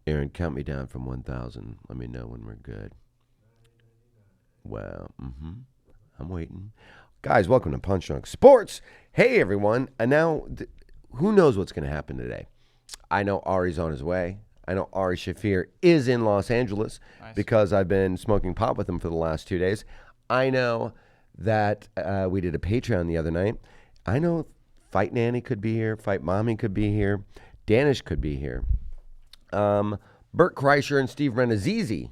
Aaron, count me down from 1,000. Let me know when we're good. Well, I'm waiting. Guys, welcome to Punch Drunk Sports. Hey, everyone. And now, who knows what's going to happen today? I know Ari's on his way. I know Ari Shaffir is in Los Angeles because I've been smoking pot with him for the last 2 days. I know that we did a Patreon the other night. I know Fight Nanny could be here. Fight Mommy could be here. Danish could be here. Bert Kreischer and Steve Rannazzisi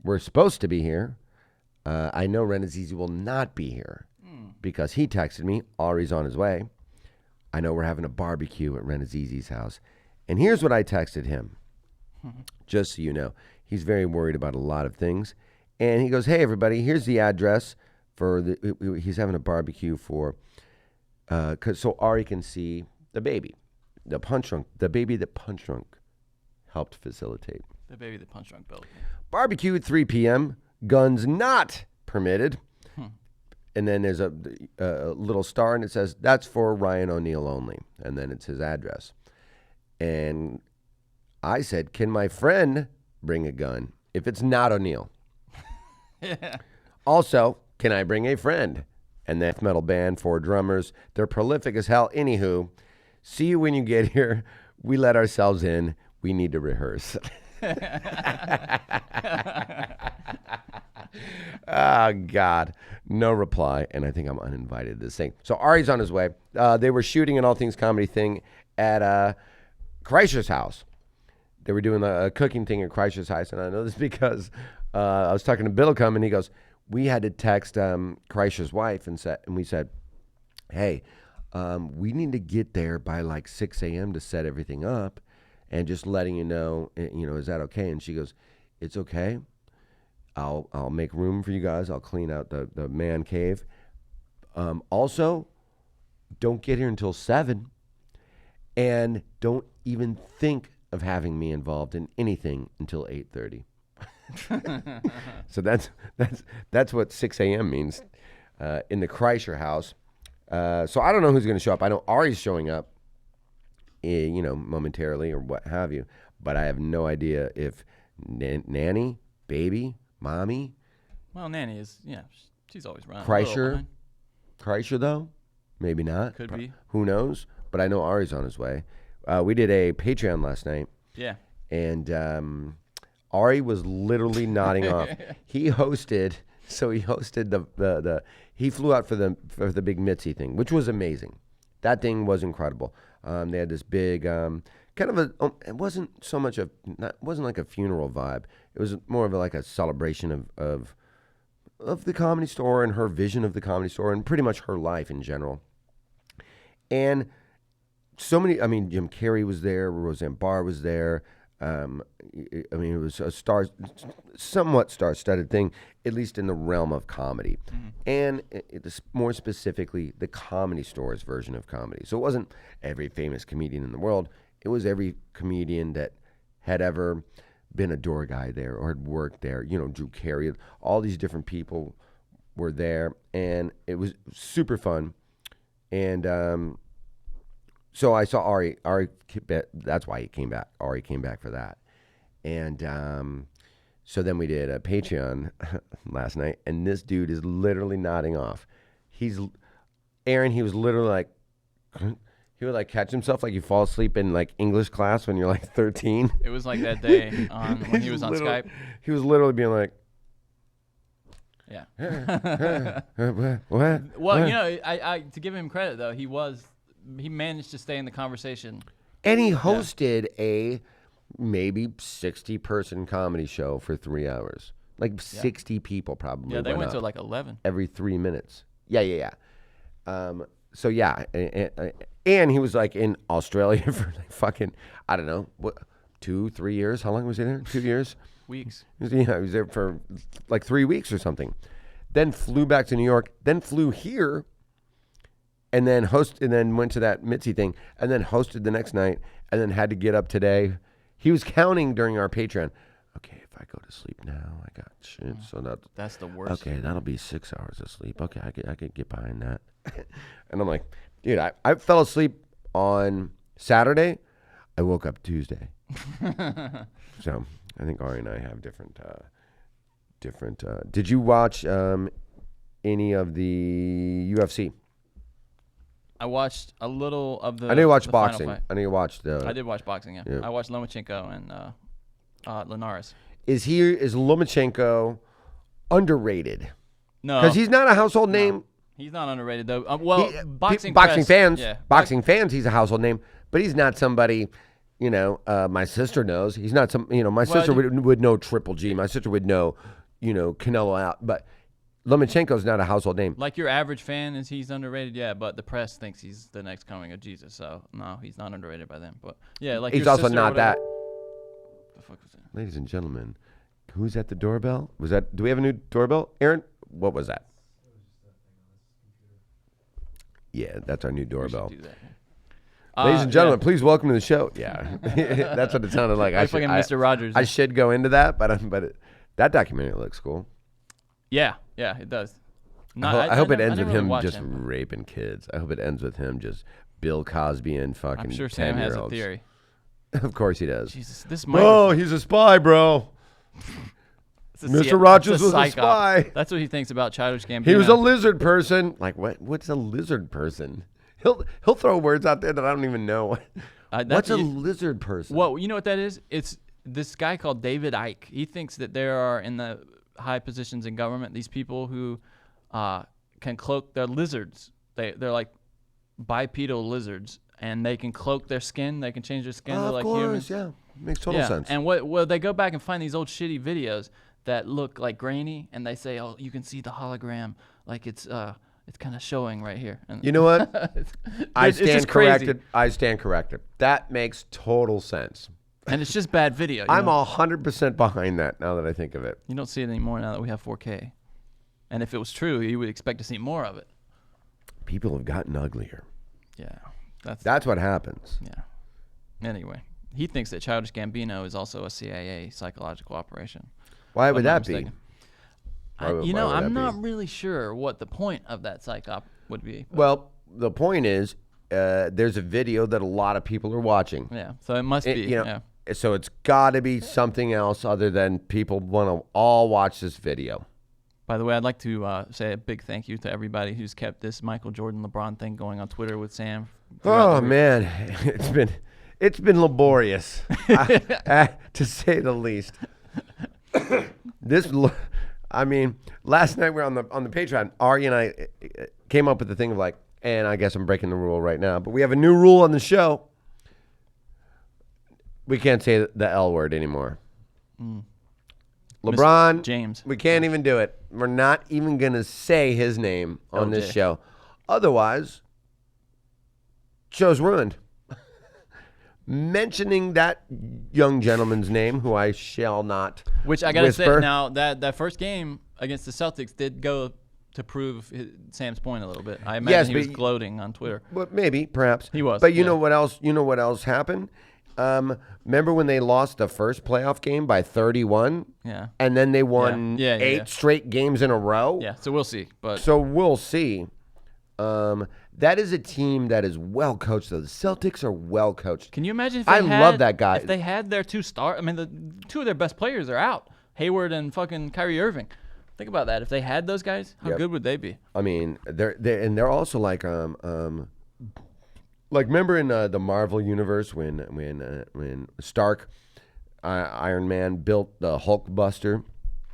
were supposed to be here. I know Rannazzisi will not be here because he texted me, Ari's on his way. I know we're having a barbecue at Rannazzisi's house. And here's what I texted him, just so you know. He's very worried about a lot of things. And he goes, hey, everybody, here's the address for he's having a barbecue for, so Ari can see the baby, the baby that Punch Drunk helped facilitate. The baby that Punch Drunk built. Barbecue at 3 p.m., guns not permitted. And then there's a little star, and it says, that's for Ryan O'Neal only. And then it's his address. And I said, can my friend bring a gun if it's not O'Neal? Yeah. Also, can I bring a friend? And that metal band, 4 drummers. They're prolific as hell. Anywho, see you when you get here. We let ourselves in. We need to rehearse. Oh, God. No reply. And I think I'm uninvited to this thing. So Ari's on his way. They were shooting an All Things Comedy thing at Kreischer's house. They were doing a cooking thing at Kreischer's house. And I know this because I was talking to Billcom, and he goes, we had to text Kreischer's wife and we said, hey, we need to get there by like 6 a.m. to set everything up. And just letting you know, is that okay? And she goes, it's okay. I'll make room for you guys. I'll clean out the man cave. Also, don't get here until 7. And don't even think of having me involved in anything until 8:30. So that's what 6 a.m. means in the Kreischer house. So I don't know who's going to show up. I know Ari's showing up. Momentarily or what have you. But I have no idea if Nanny, baby, mommy. Well, Nanny is, she's always around. Kreischer, though? Maybe not. Could be. Who knows? But I know Ari's on his way. We did a Patreon last night. Yeah. And Ari was literally nodding off. He hosted he flew out for the big Mitzi thing, which was amazing. That thing was incredible. They had this big, it wasn't so much it wasn't like a funeral vibe. It was more of like a celebration of the Comedy Store and her vision of the Comedy Store and pretty much her life in general. And so many, Jim Carrey was there, Roseanne Barr was there. It was a somewhat star-studded thing, at least in the realm of comedy. Mm-hmm. And more specifically, the Comedy Store's version of comedy. So it wasn't every famous comedian in the world. It was every comedian that had ever been a door guy there or had worked there. Drew Carey. All these different people were there, and it was super fun. And so I saw Ari. That's why he came back. Ari came back for that. And so then we did a Patreon last night, and this dude is literally nodding off. He was literally like, he would like catch himself like you fall asleep in like English class when you're like 13. It was like that day when he was on Skype. He was literally being like, yeah. What? Well, I to give him credit though, he managed to stay in the conversation. And he hosted a maybe 60-person comedy show for 3 hours. Like 60 people probably. Yeah, they went to like 11. Every 3 minutes. Yeah. So yeah, and he was like in Australia for like fucking, I don't know, 2-3 years. How long was he there? 2 years? Weeks. He was there for like 3 weeks or something. Then flew back to New York. Then flew here. And then went to that Mitzi thing, and then hosted the next night, and then had to get up today. He was counting during our Patreon. Okay, if I go to sleep now, I got shit. So that's the worst. Okay, that'll be 6 hours of sleep. Okay, I could get behind that. And I'm like, dude, I fell asleep on Saturday. I woke up Tuesday. So I think Ari and I have different. Did you watch any of the UFC? I watched a little of the. I know you watched the final boxing. fight. I know you watched. I did watch boxing. Yeah. I watched Lomachenko and Linares. Is Lomachenko underrated? No, Because he's not a household name. He's not underrated though. Boxing fans. Yeah. Boxing fans. He's a household name, but he's not somebody. My sister knows. He's not some. My sister would know Triple G. My sister would know. Canelo out, but Lomachenko's not a household name. Like your average fan he's underrated, yeah, but the press thinks he's the next coming of Jesus, so no, he's not underrated by them. But yeah, like he's your also sister not that. The fuck was that? Ladies and gentlemen, who's at the doorbell? Was that? Do we have a new doorbell, Aaron? What was that? Yeah, that's our new doorbell. We should do that. Ladies and gentlemen, please welcome to the show. Yeah, that's what it sounded like. Like fucking Mr. Rogers. I should go into that, but that documentary looks cool. Yeah, it does. I hope it ends with him just raping kids. I hope it ends with him just Bill Cosby and fucking 10-year-olds. I'm sure Sam has a theory. Of course he does. Jesus, this bro, he's a spy, bro. Mr. Rogers was a spy. That's what he thinks about Childish Gambino. He was a lizard person. Like what? What's a lizard person? He'll throw words out there that I don't even know. What's a lizard person? Well, you know what that is? It's this guy called David Icke. He thinks that there are in the high positions in government these people who can cloak their lizards. They're like bipedal lizards, and they can cloak their skin. They can change their skin to like humans. Yeah, makes total sense. And they go back and find these old shitty videos that look like grainy, and they say, "Oh, you can see the hologram, like it's kind of showing right here." And you know what? I stand corrected. Crazy. I stand corrected. That makes total sense. And it's just bad video. I'm 100% behind that now that I think of it. You don't see it anymore now that we have 4K. And if it was true, you would expect to see more of it. People have gotten uglier. Yeah. That's what happens. Yeah. Anyway, he thinks that Childish Gambino is also a CIA psychological operation. Why would that be? I'm not really sure what the point of that psych op would be. Well, the point is there's a video that a lot of people are watching. Yeah, so it must be. So it's got to be something else other than people want to all watch this video. By the way, I'd like to say a big thank you to everybody who's kept this Michael Jordan LeBron thing going on Twitter with Sam. Oh man, it's been laborious, to say the least. Last night we were on the Patreon. Ari and I came up with the thing of like, and I guess I'm breaking the rule right now, but we have a new rule on the show. We can't say the L word anymore. LeBron James. We can't even do it. We're not even going to say his name on this show. Otherwise, show's ruined. Mentioning that young gentleman's name, who I shall not Which I got to say, whisper. now, that first game against the Celtics did go to prove Sam's point a little bit. I imagine he was gloating on Twitter. But maybe, perhaps. He was. But you know what else? You know what else happened? Remember when they lost the first playoff game by 31? Yeah. And then they won 8 straight games in a row? Yeah, so we'll see. So we'll see. That is a team that is well coached, though. The Celtics are well coached. Can you imagine if love that guy. If they had their two the 2 of their best players are out. Hayward and fucking Kyrie Irving. Think about that. If they had those guys, how good would they be? I mean, they're also like remember in the Marvel universe when Stark, Iron Man, built the Hulk Buster.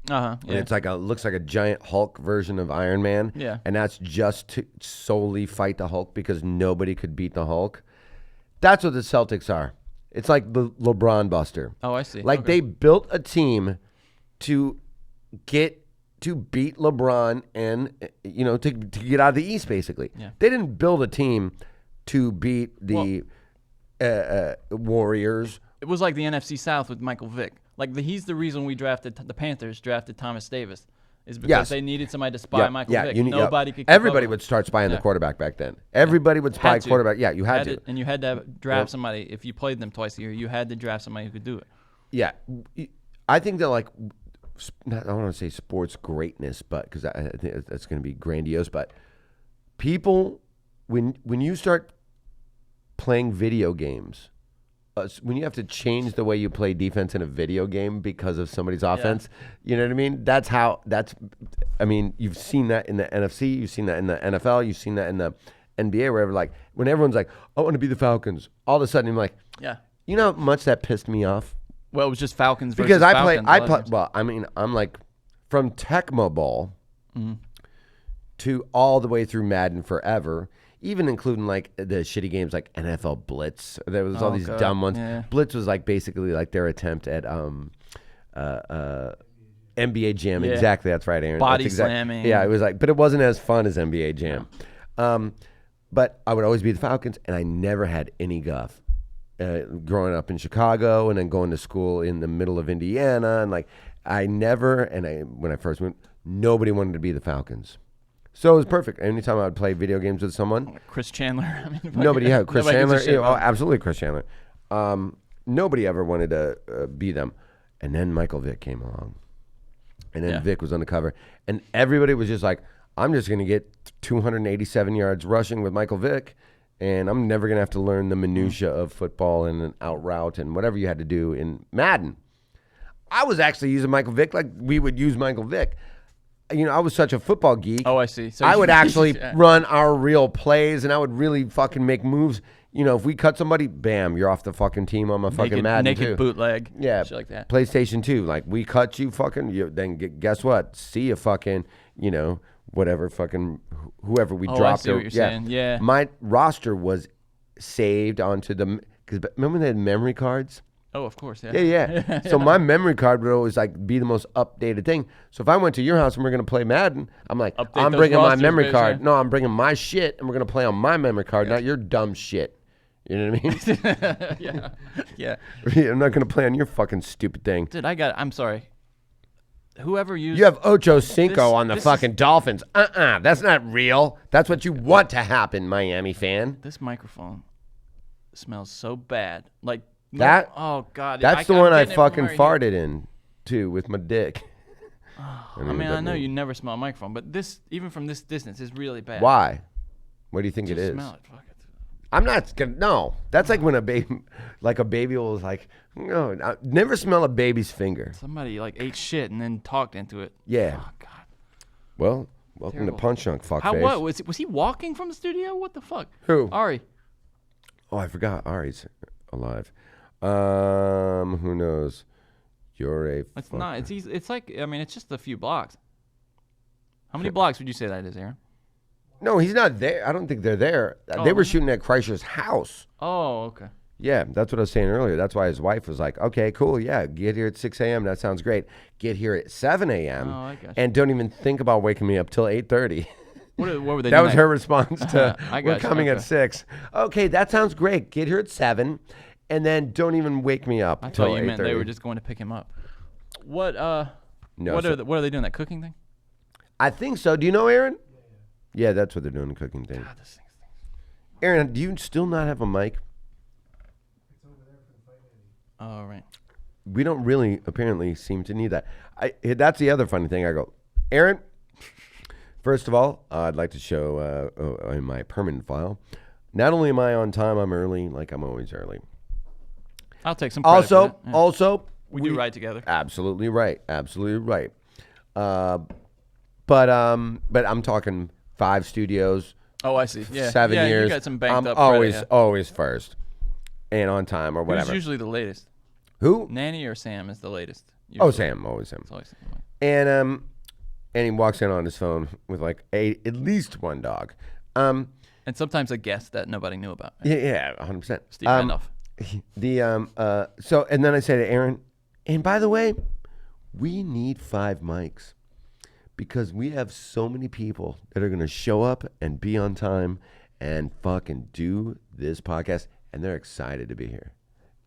Yeah. And it's looks like a giant Hulk version of Iron Man. Yeah. And that's just to solely fight the Hulk because nobody could beat the Hulk. That's what the Celtics are. It's like the LeBron Buster. Oh, I see. Like they built a team to beat LeBron and to get out of the East basically. Yeah. They didn't build a team to beat the Warriors. It was like the NFC South with Michael Vick. He's the reason the Panthers drafted Thomas Davis, is because they needed somebody to spy Michael Vick. Nobody could. Everybody would start spying the quarterback back then. Everybody would spy quarterback. Yeah, you had to. And you had to draft somebody. If you played them twice a year, you had to draft somebody who could do it. Yeah, I think that I don't want to say sports greatness, but because I think that's going to be grandiose. But people, when you start playing video games, when you have to change the way you play defense in a video game because of somebody's offense. You know what I mean? I mean, you've seen that in the NFC, you've seen that in the NFL, you've seen that in the NBA, wherever, like, when everyone's like, I want to be the Falcons, all of a sudden you're like, you know how much that pissed me off? Well, it was just Falcons versus because Falcons. Well, I mean, I'm like, from Tecmo Bowl to all the way through Madden forever, even including like the shitty games like NFL Blitz. There was all these dumb ones. Yeah. Blitz was like basically like their attempt at NBA Jam. Yeah. Exactly, that's right, Aaron. Body slamming. Yeah, it was like, but it wasn't as fun as NBA Jam. But I would always be the Falcons, and I never had any guff. Growing up in Chicago and then going to school in the middle of Indiana, and like when I first went, nobody wanted to be the Falcons. So it was perfect. Anytime I would play video games with someone. Chris Chandler. I mean, Chris Chandler. Absolutely Chris Chandler. Nobody ever wanted to be them. And then Michael Vick came along. And then Vick was on the cover. And everybody was just like, I'm just going to get 287 yards rushing with Michael Vick. And I'm never going to have to learn the minutia of football and an out route and whatever you had to do in Madden. I was actually using Michael Vick like we would use Michael Vick. You know, I was such a football geek. Oh, I see. So I would actually run our real plays, and I would really fucking make moves. You know, if we cut somebody, bam, you're off the fucking team on my fucking Madden naked too. Bootleg. Yeah, shit like that. PlayStation 2, like we cut you, fucking. Then guess what? See you, fucking. You know, whatever, fucking whoever we dropped. I see what you're saying. Yeah. My roster was saved onto the because remember they had memory cards. Oh, of course, yeah. Yeah. So my memory card would always like be the most updated thing. So if I went to your house and we're gonna play Madden, I'm like, I'm bringing my memory card. No, I'm bringing my shit, and we're gonna play on my memory card, not your dumb shit. You know what I mean? Yeah. I'm not gonna play on your fucking stupid thing. Dude, I'm sorry. Whoever used you have Ocho Cinco on the fucking Dolphins. That's not real. That's what you want to happen, Miami fan. This microphone smells so bad, like. That oh god, that's the one I fucking farted in too with my dick. I mean, I know you never smell a microphone, but this, even from this distance, is really bad. Why? What do you think it is? Smell it. Fuck it. I'm not gonna. No, that's like when a baby will like. No, I never smell a baby's finger. Somebody like ate shit and then talked into it. Yeah. Oh god. Well, welcome Terrible. to Punch Drunk Fuckface. How what was he walking from the studio? What the fuck? Who? Ari. Oh, I forgot. Ari's alive. Who knows? You're a. It's not. It's easy. It's like, I mean, it's just a few blocks. How many blocks would you say that is, Aaron? No, he's not there. I don't think they're there. They were shooting at Kreischer's house. Oh, okay. Yeah, that's what I was saying earlier. That's why his wife was like, okay, cool, yeah, get here at 6 a.m. That sounds great. Get here at 7 a.m. Oh, I got you. And don't even think about waking me up till 8:30. What were they doing? That was her response to, we're coming at 6. Okay, that sounds great. Get here at 7. And then don't even wake me up until 8:30. I thought you meant they were just going to pick him up. What are they doing, that cooking thing? I think so. Do you know, Aaron? Yeah, that's what they're doing, the cooking thing. God, this thing. Aaron, do you still not have a mic? It's over there for the fight lady. Oh, right. We don't really apparently seem to need that. That's the other funny thing. I go, Aaron, first of all, I'd like to show in my permanent file, not only am I on time, I'm early, like I'm always early. I'll take some credit for that. Yeah. Also, we do right together. Absolutely right. Absolutely right. But I'm talking 5 studios. Oh, I see. Yeah. 7 years. You got some banked up credit, always first and on time or whatever. Who's usually the latest? Who? Nanny or Sam is the latest? Usually. Oh, Sam. Always Sam. It's always Sam. And he walks in on his phone with like at least one dog. And sometimes a guest that nobody knew about. Right? Yeah, 100%. Steve Rannazzisi. So and then I say to Aaron, and by the way, we need 5 mics because we have so many people that are going to show up and be on time and fucking do this podcast, and they're excited to be here,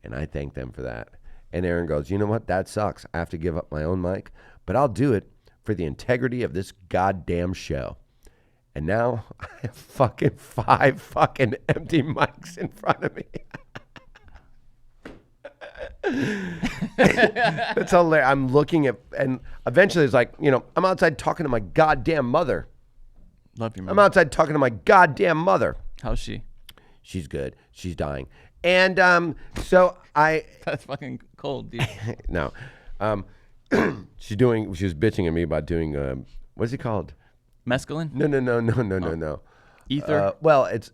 and I thank them for that. And Aaron goes, you know what? That sucks. I have to give up my own mic, but I'll do it for the integrity of this goddamn show. And now I have fucking 5 fucking empty mics in front of me. That's hilarious. I'm looking at, and eventually it's like, you know, I'm outside talking to my goddamn mother. Love your mother. I'm outside talking to my goddamn mother. How's she? She's good. She's dying. And so I That's fucking cold, dude. no, she was bitching at me about doing what's it called? Mescaline? No. Ether? Well, it's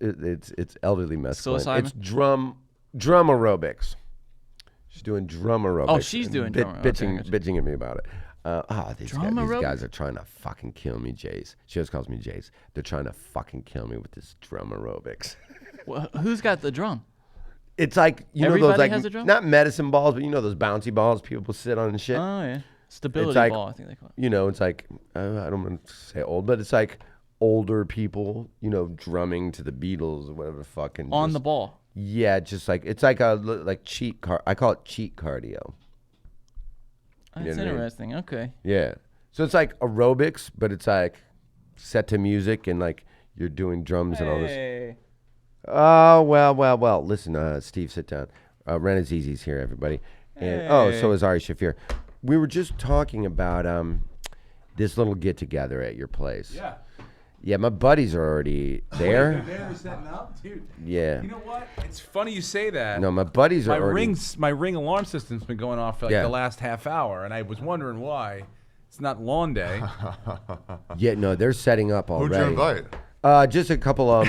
elderly mescaline. Psilocybin? It's drum aerobics. She's doing drum aerobics. Oh, she's doing drum aerobics. Okay, gotcha. bitching at me about it. These Drum guys aerobics? are trying to fucking kill me, Jace. She always calls me Jace. They're trying to fucking kill me with this drum aerobics. Well, who's got the drum? It's like know Everybody those like has a drum? not medicine balls, but those bouncy balls people sit on and shit. Oh, yeah. Stability like, ball, I think they call it. It's like I don't want to say old, but it's like older people, drumming to the Beatles or whatever the fuck. And On the ball. Yeah, just like it's like a cheat I call it cheat cardio. That's know what I mean? interesting. Okay. Yeah. So it's like aerobics, but it's like set to music and like you're doing drums and all this. Hey. Oh, well. Listen, Steve, sit down. Rannazzisi's here, everybody. And so is Ari Shaffir. We were just talking about this little get together at your place. Yeah. Yeah, my buddies are already there. They're setting up, dude. Yeah. You know what? It's funny you say that. No, my buddies are already. My ring alarm system's been going off for like the last half hour, and I was wondering why. It's not lawn day. Yeah, no, they're setting up already. Who'd you invite? Just a couple of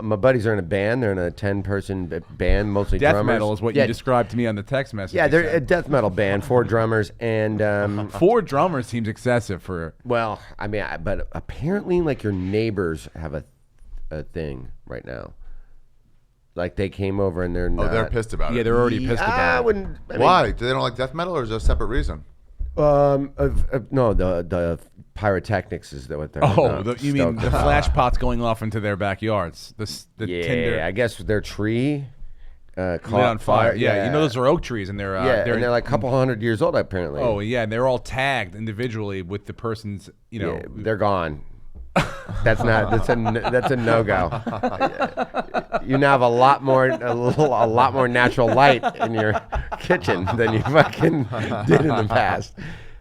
my buddies are in a band. They're in a 10-person band, mostly Death drummers. metal is what you described to me on the text message. Yeah, you they're a sent. death metal band, 4 drummers, and 4 drummers seems excessive for. well, I mean, but apparently, like your neighbors have a thing right now. Like they came over and they're not. They're pissed about it. Yeah, they're already pissed about it. Why? Do they don't like death metal, or is there a separate reason? No, the pyrotechnics is what they're. You mean the flash pots going off into their backyards? The yeah, tinder I guess their tree caught lit on fire. Yeah, Yeah, those are oak trees, and they're and they're like a couple hundred years old apparently. Oh yeah, and they're all tagged individually with the person's. Yeah, they're gone. That's a no go. You now have a lot more natural light in your kitchen than you fucking did in the past.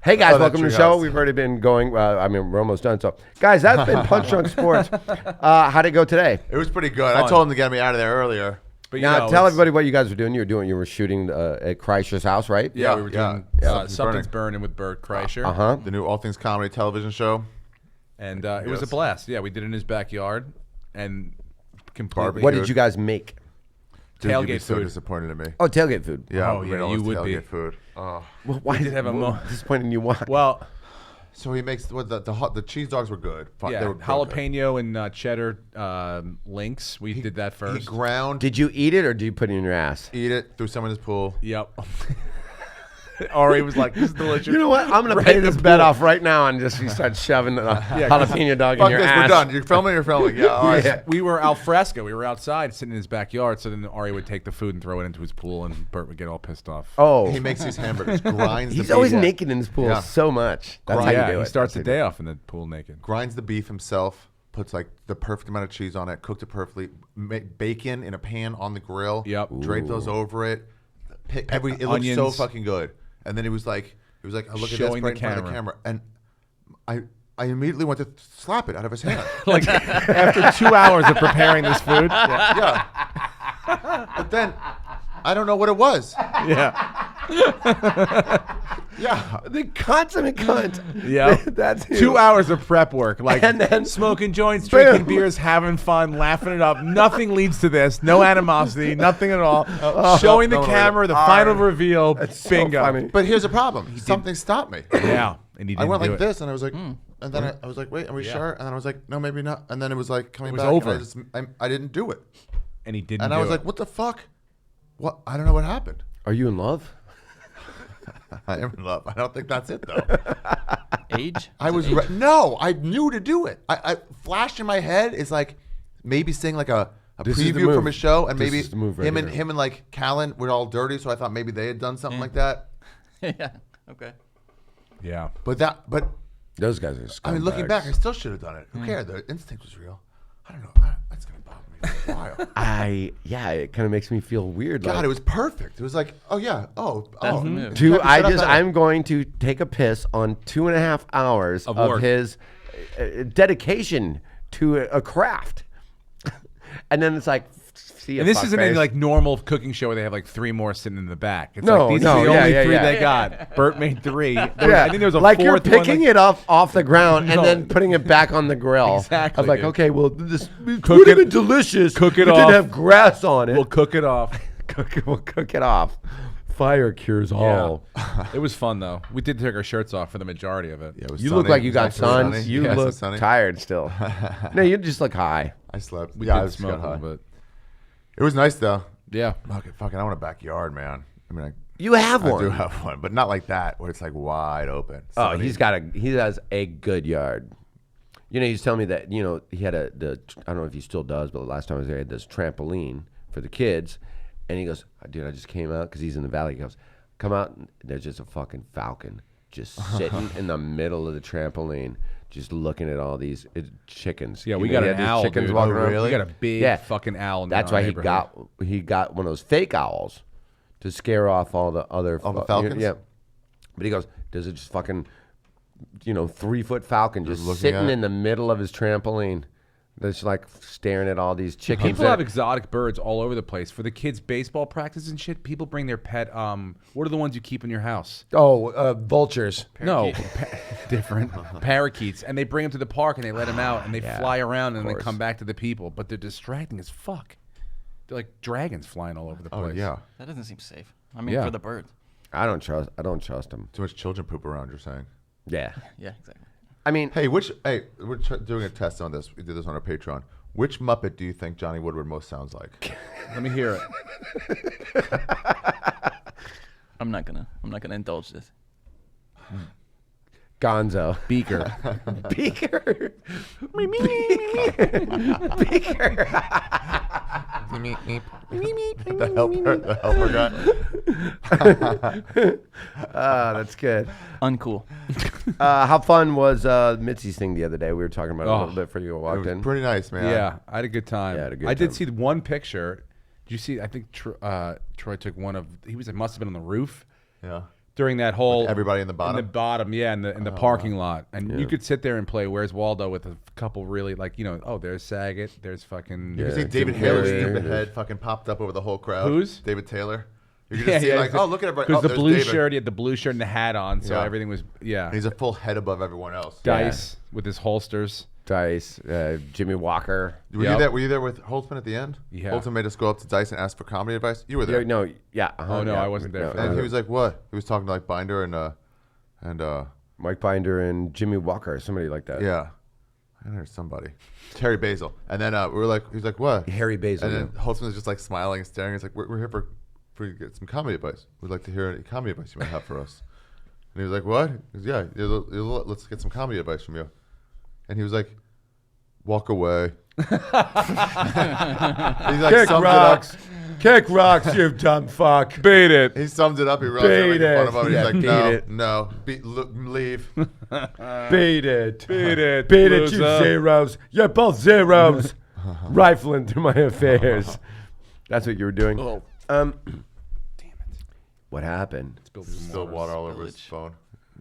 Hey guys, welcome to the show. We've already been going. We're almost done. So guys, that's been Punch Drunk Sports. How'd it go today? It was pretty good. Fun. I told him to get me out of there earlier. But Now tell everybody what you guys were doing. You were shooting at Kreischer's house, right? Yeah, we were doing Something's Something's Burning with Bert Kreischer. The new All Things Comedy television show. And it was a blast. Yeah, we did it in his backyard and completely. What did you guys make? Dude, you'd be Tailgate so food. disappointed in me. Oh, tailgate food. Yeah, Oh, yeah, you would be. tailgate food. Oh. Well, why did have a disappointing you want? Well, So he makes the cheese dogs were good. They yeah, were good. jalapeno and cheddar links. We did that He first. ground, Did you eat it or did you put it in your ass? eat it, threw some in his pool. Yep. Ari was like, "This is delicious." You know what? I'm gonna pay this bet off right now and just you start shoving a jalapeno dog in Fuck your this, ass. we're done. You're filming. You're filming. Yeah. All right. Yeah. We were al fresco. We were outside sitting in his backyard. So then Ari would take the food and throw it into his pool, and Bert would get all pissed off. Oh, He makes these hamburgers. Grinds. he's the always beef, naked in his pool Yeah. so much. That's Right. how you do he it. starts the That's how you day off in the pool naked. Grinds the beef himself. Puts like the perfect amount of cheese on it. Cooked it perfectly. Bacon in a pan on the grill. Yep. Drape those over it. It looks so Onions. fucking good. And then he was like, I look at this Showing right the in front of the camera, and I immediately went to slap it out of his hand. Like after 2 hours of preparing this food. Yeah. But then I don't know what it was. Yeah. Yeah. The consummate cunt. Yeah. That's 2 hours of prep work, like And then- smoking joints, Boom. drinking beers, having fun, laughing it up. Nothing leads to this. No animosity. Nothing at all. Showing the no, no, camera, the no. final reveal. so Bingo. funny. But here's the problem. Something stopped me. Yeah. And he didn't I went do like it. this, and I was like, and then I was like, wait, are we sure? And then I was like, no, maybe not. And then it was like coming It was back. over. And I didn't do it. And he didn't And do I was it. like, what the fuck? What? I don't know what happened. Are you in love? I am in love. I don't think that's it though. Age? I was no. I knew to do it. I flashed in my head is like maybe seeing like a This is the preview from move. a show, and This maybe is the move right him and here. him and like Callan were all dirty, so I thought maybe they had done something like that. Yeah. Okay. yeah. But Those guys are scumbags. I mean, looking back, I still should have done it. Who cared? The instinct was real. I don't know. That's gonna bother me for a while. it kind of makes me feel weird. God, like, it was perfect. It was like, oh yeah, That's the move. Dude, Shut up. I'm going to take a piss on 2.5 hours Of of work. his dedication to a craft. And then it's like see you. And this isn't any fuckface. like normal cooking show where they have like 3 more sitting in the back. It's No, like these no, are the yeah, only yeah, 3 yeah. they got. Bert made 3. Yeah, I think there was a like 4th you're one, picking it up off the ground and No. then putting it back on the grill. Exactly, I was like, dude. okay, well, this Cook would have it- been delicious. cook it if off. Didn't have grass on it. We'll cook it off. We'll cook it off. Fire cures all. It was fun though. We did take our shirts off for the majority of it. Yeah, it was You sunny. look like you It was got actually sun. sunny. You Yeah, look sunny. tired still. No, you just look high. I slept. We yeah, I did was smoke got a high. little bit. It was nice though. Yeah. Fucking, I want a backyard, man. I mean, You have I one. do have one, but not like that where it's like wide open. Oh, Sunny. he has a good yard. You know, he's telling me that, you know, he had I don't know if he still does, but the last time I was there, he had this trampoline for the kids. And he goes, dude, I just came out because he's in the valley. He goes, come out, and there's just a fucking falcon just sitting in the middle of the trampoline, just looking at all these chickens. Yeah, You we know, got he an had these owl, chickens dude. walking Oh, around. really? We got a big Yeah. fucking owl. That's in our why neighborhood. he got one of those fake owls to scare off all the other All the falcons? Yeah, but he goes, there's a just fucking 3-foot falcon just looking sitting at it? in the middle of his trampoline, that's like staring at all these chickens. People have exotic birds all over the place for the kids' baseball practice and shit. People bring their pet. What are the ones you keep in your house? Vultures. No, different parakeets, and they bring them to the park and they let them out and they fly around and then come back to the people. But they're distracting as fuck. They're like dragons flying all over the Oh place. yeah. That doesn't seem safe. I mean, Yeah. for the birds. I don't trust them. Too much children poop around. You're saying. Yeah, Yeah, exactly. I mean, Hey, we're doing a test on this. We did this on our Patreon. Which Muppet do you think Johnny Woodward most sounds like? Let me hear it. I'm not gonna indulge this. Gonzo. Beaker. Beaker. The helper guy. That's good. Uncool. How fun was Mitzi's thing the other day? We were talking about it a Oh. little bit before you It walked was in. pretty nice, man. Yeah, I had a good time. Yeah, I had a good I did time. see one picture. Did you see? I think Troy took one of. Must have been on the roof Yeah. during that whole. everybody in the bottom? In the bottom, yeah, in the parking lot, and you could sit there and play Where's Waldo with a couple really there's Saget, there's fucking. You can see David Jim Taylor's Carrey. stupid head fucking popped up over the whole crowd. Who's? David Taylor. You can just see like, oh, look at everybody. Because Oh, the there's blue David. shirt, he had the blue shirt and the hat on, so Yeah. everything was And he's a full head above everyone else. Dice with his holsters. Dice, Jimmy Walker. Were you there? Were you there with Holtzman at the end? Yeah. Holtzman made us go up to Dice and ask for comedy advice. You were there. Yeah. Oh, no, I wasn't there for that. And he was like, "What?" He was talking to like Binder and Mike Binder and Jimmy Walker, somebody like that. yeah, I don't know, somebody, Terry Basil. And then we were like, he was like, "What?" Harry Basil. And then Holtzman was just like smiling and staring. He's like, "We're here for you to get some comedy advice. We'd like to hear any comedy advice you might have for us." And he was like, "What?" He goes, "Yeah, let's get some comedy advice from you." And he was like, "Walk away." He's like, Kick summed rocks. Kick rocks, you dumb fuck. Beat it. He summed it up. He realized they were Beat making fun it. of him. He's Yeah, like, beat "No, it. no, leave." Beat it. Beat it. Beat it, you loser. zeros. You're both zeros. Rifling through my affairs. That's what you were doing. Oh. Damn it. What happened? Still water all over his phone.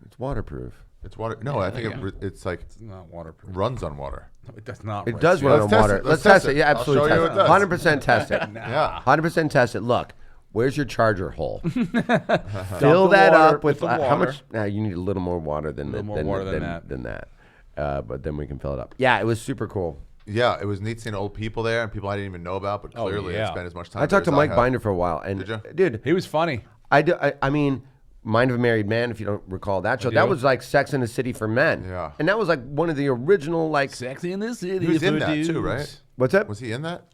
It's waterproof. It's water. No, I think it's like It's not waterproof. runs on water. No, it does not. It run. does run Let's on test water. it. Let's Let's test test it. it. Yeah, I'll absolutely show you test it. what it does. 100% test it. Yeah. 100% test it. Look, where's your charger hole? Fill the that water up with with the how water. much? Nah, you need a little more water than little more water than that. But then we can fill it up. Yeah, it was super cool. Yeah, it was neat seeing old people there and people I didn't even know about, but Oh, clearly yeah. I spent as much time. I talked to there as Mike have. Binder for a while, and Did ya? dude, He was funny. I mean, Mind of a Married Man. If you don't recall that show, that do. was like Sex in the City for men. Yeah. and that was like one of the original like. Sexy in the city. He was in that too, right? What's that? Was he in that?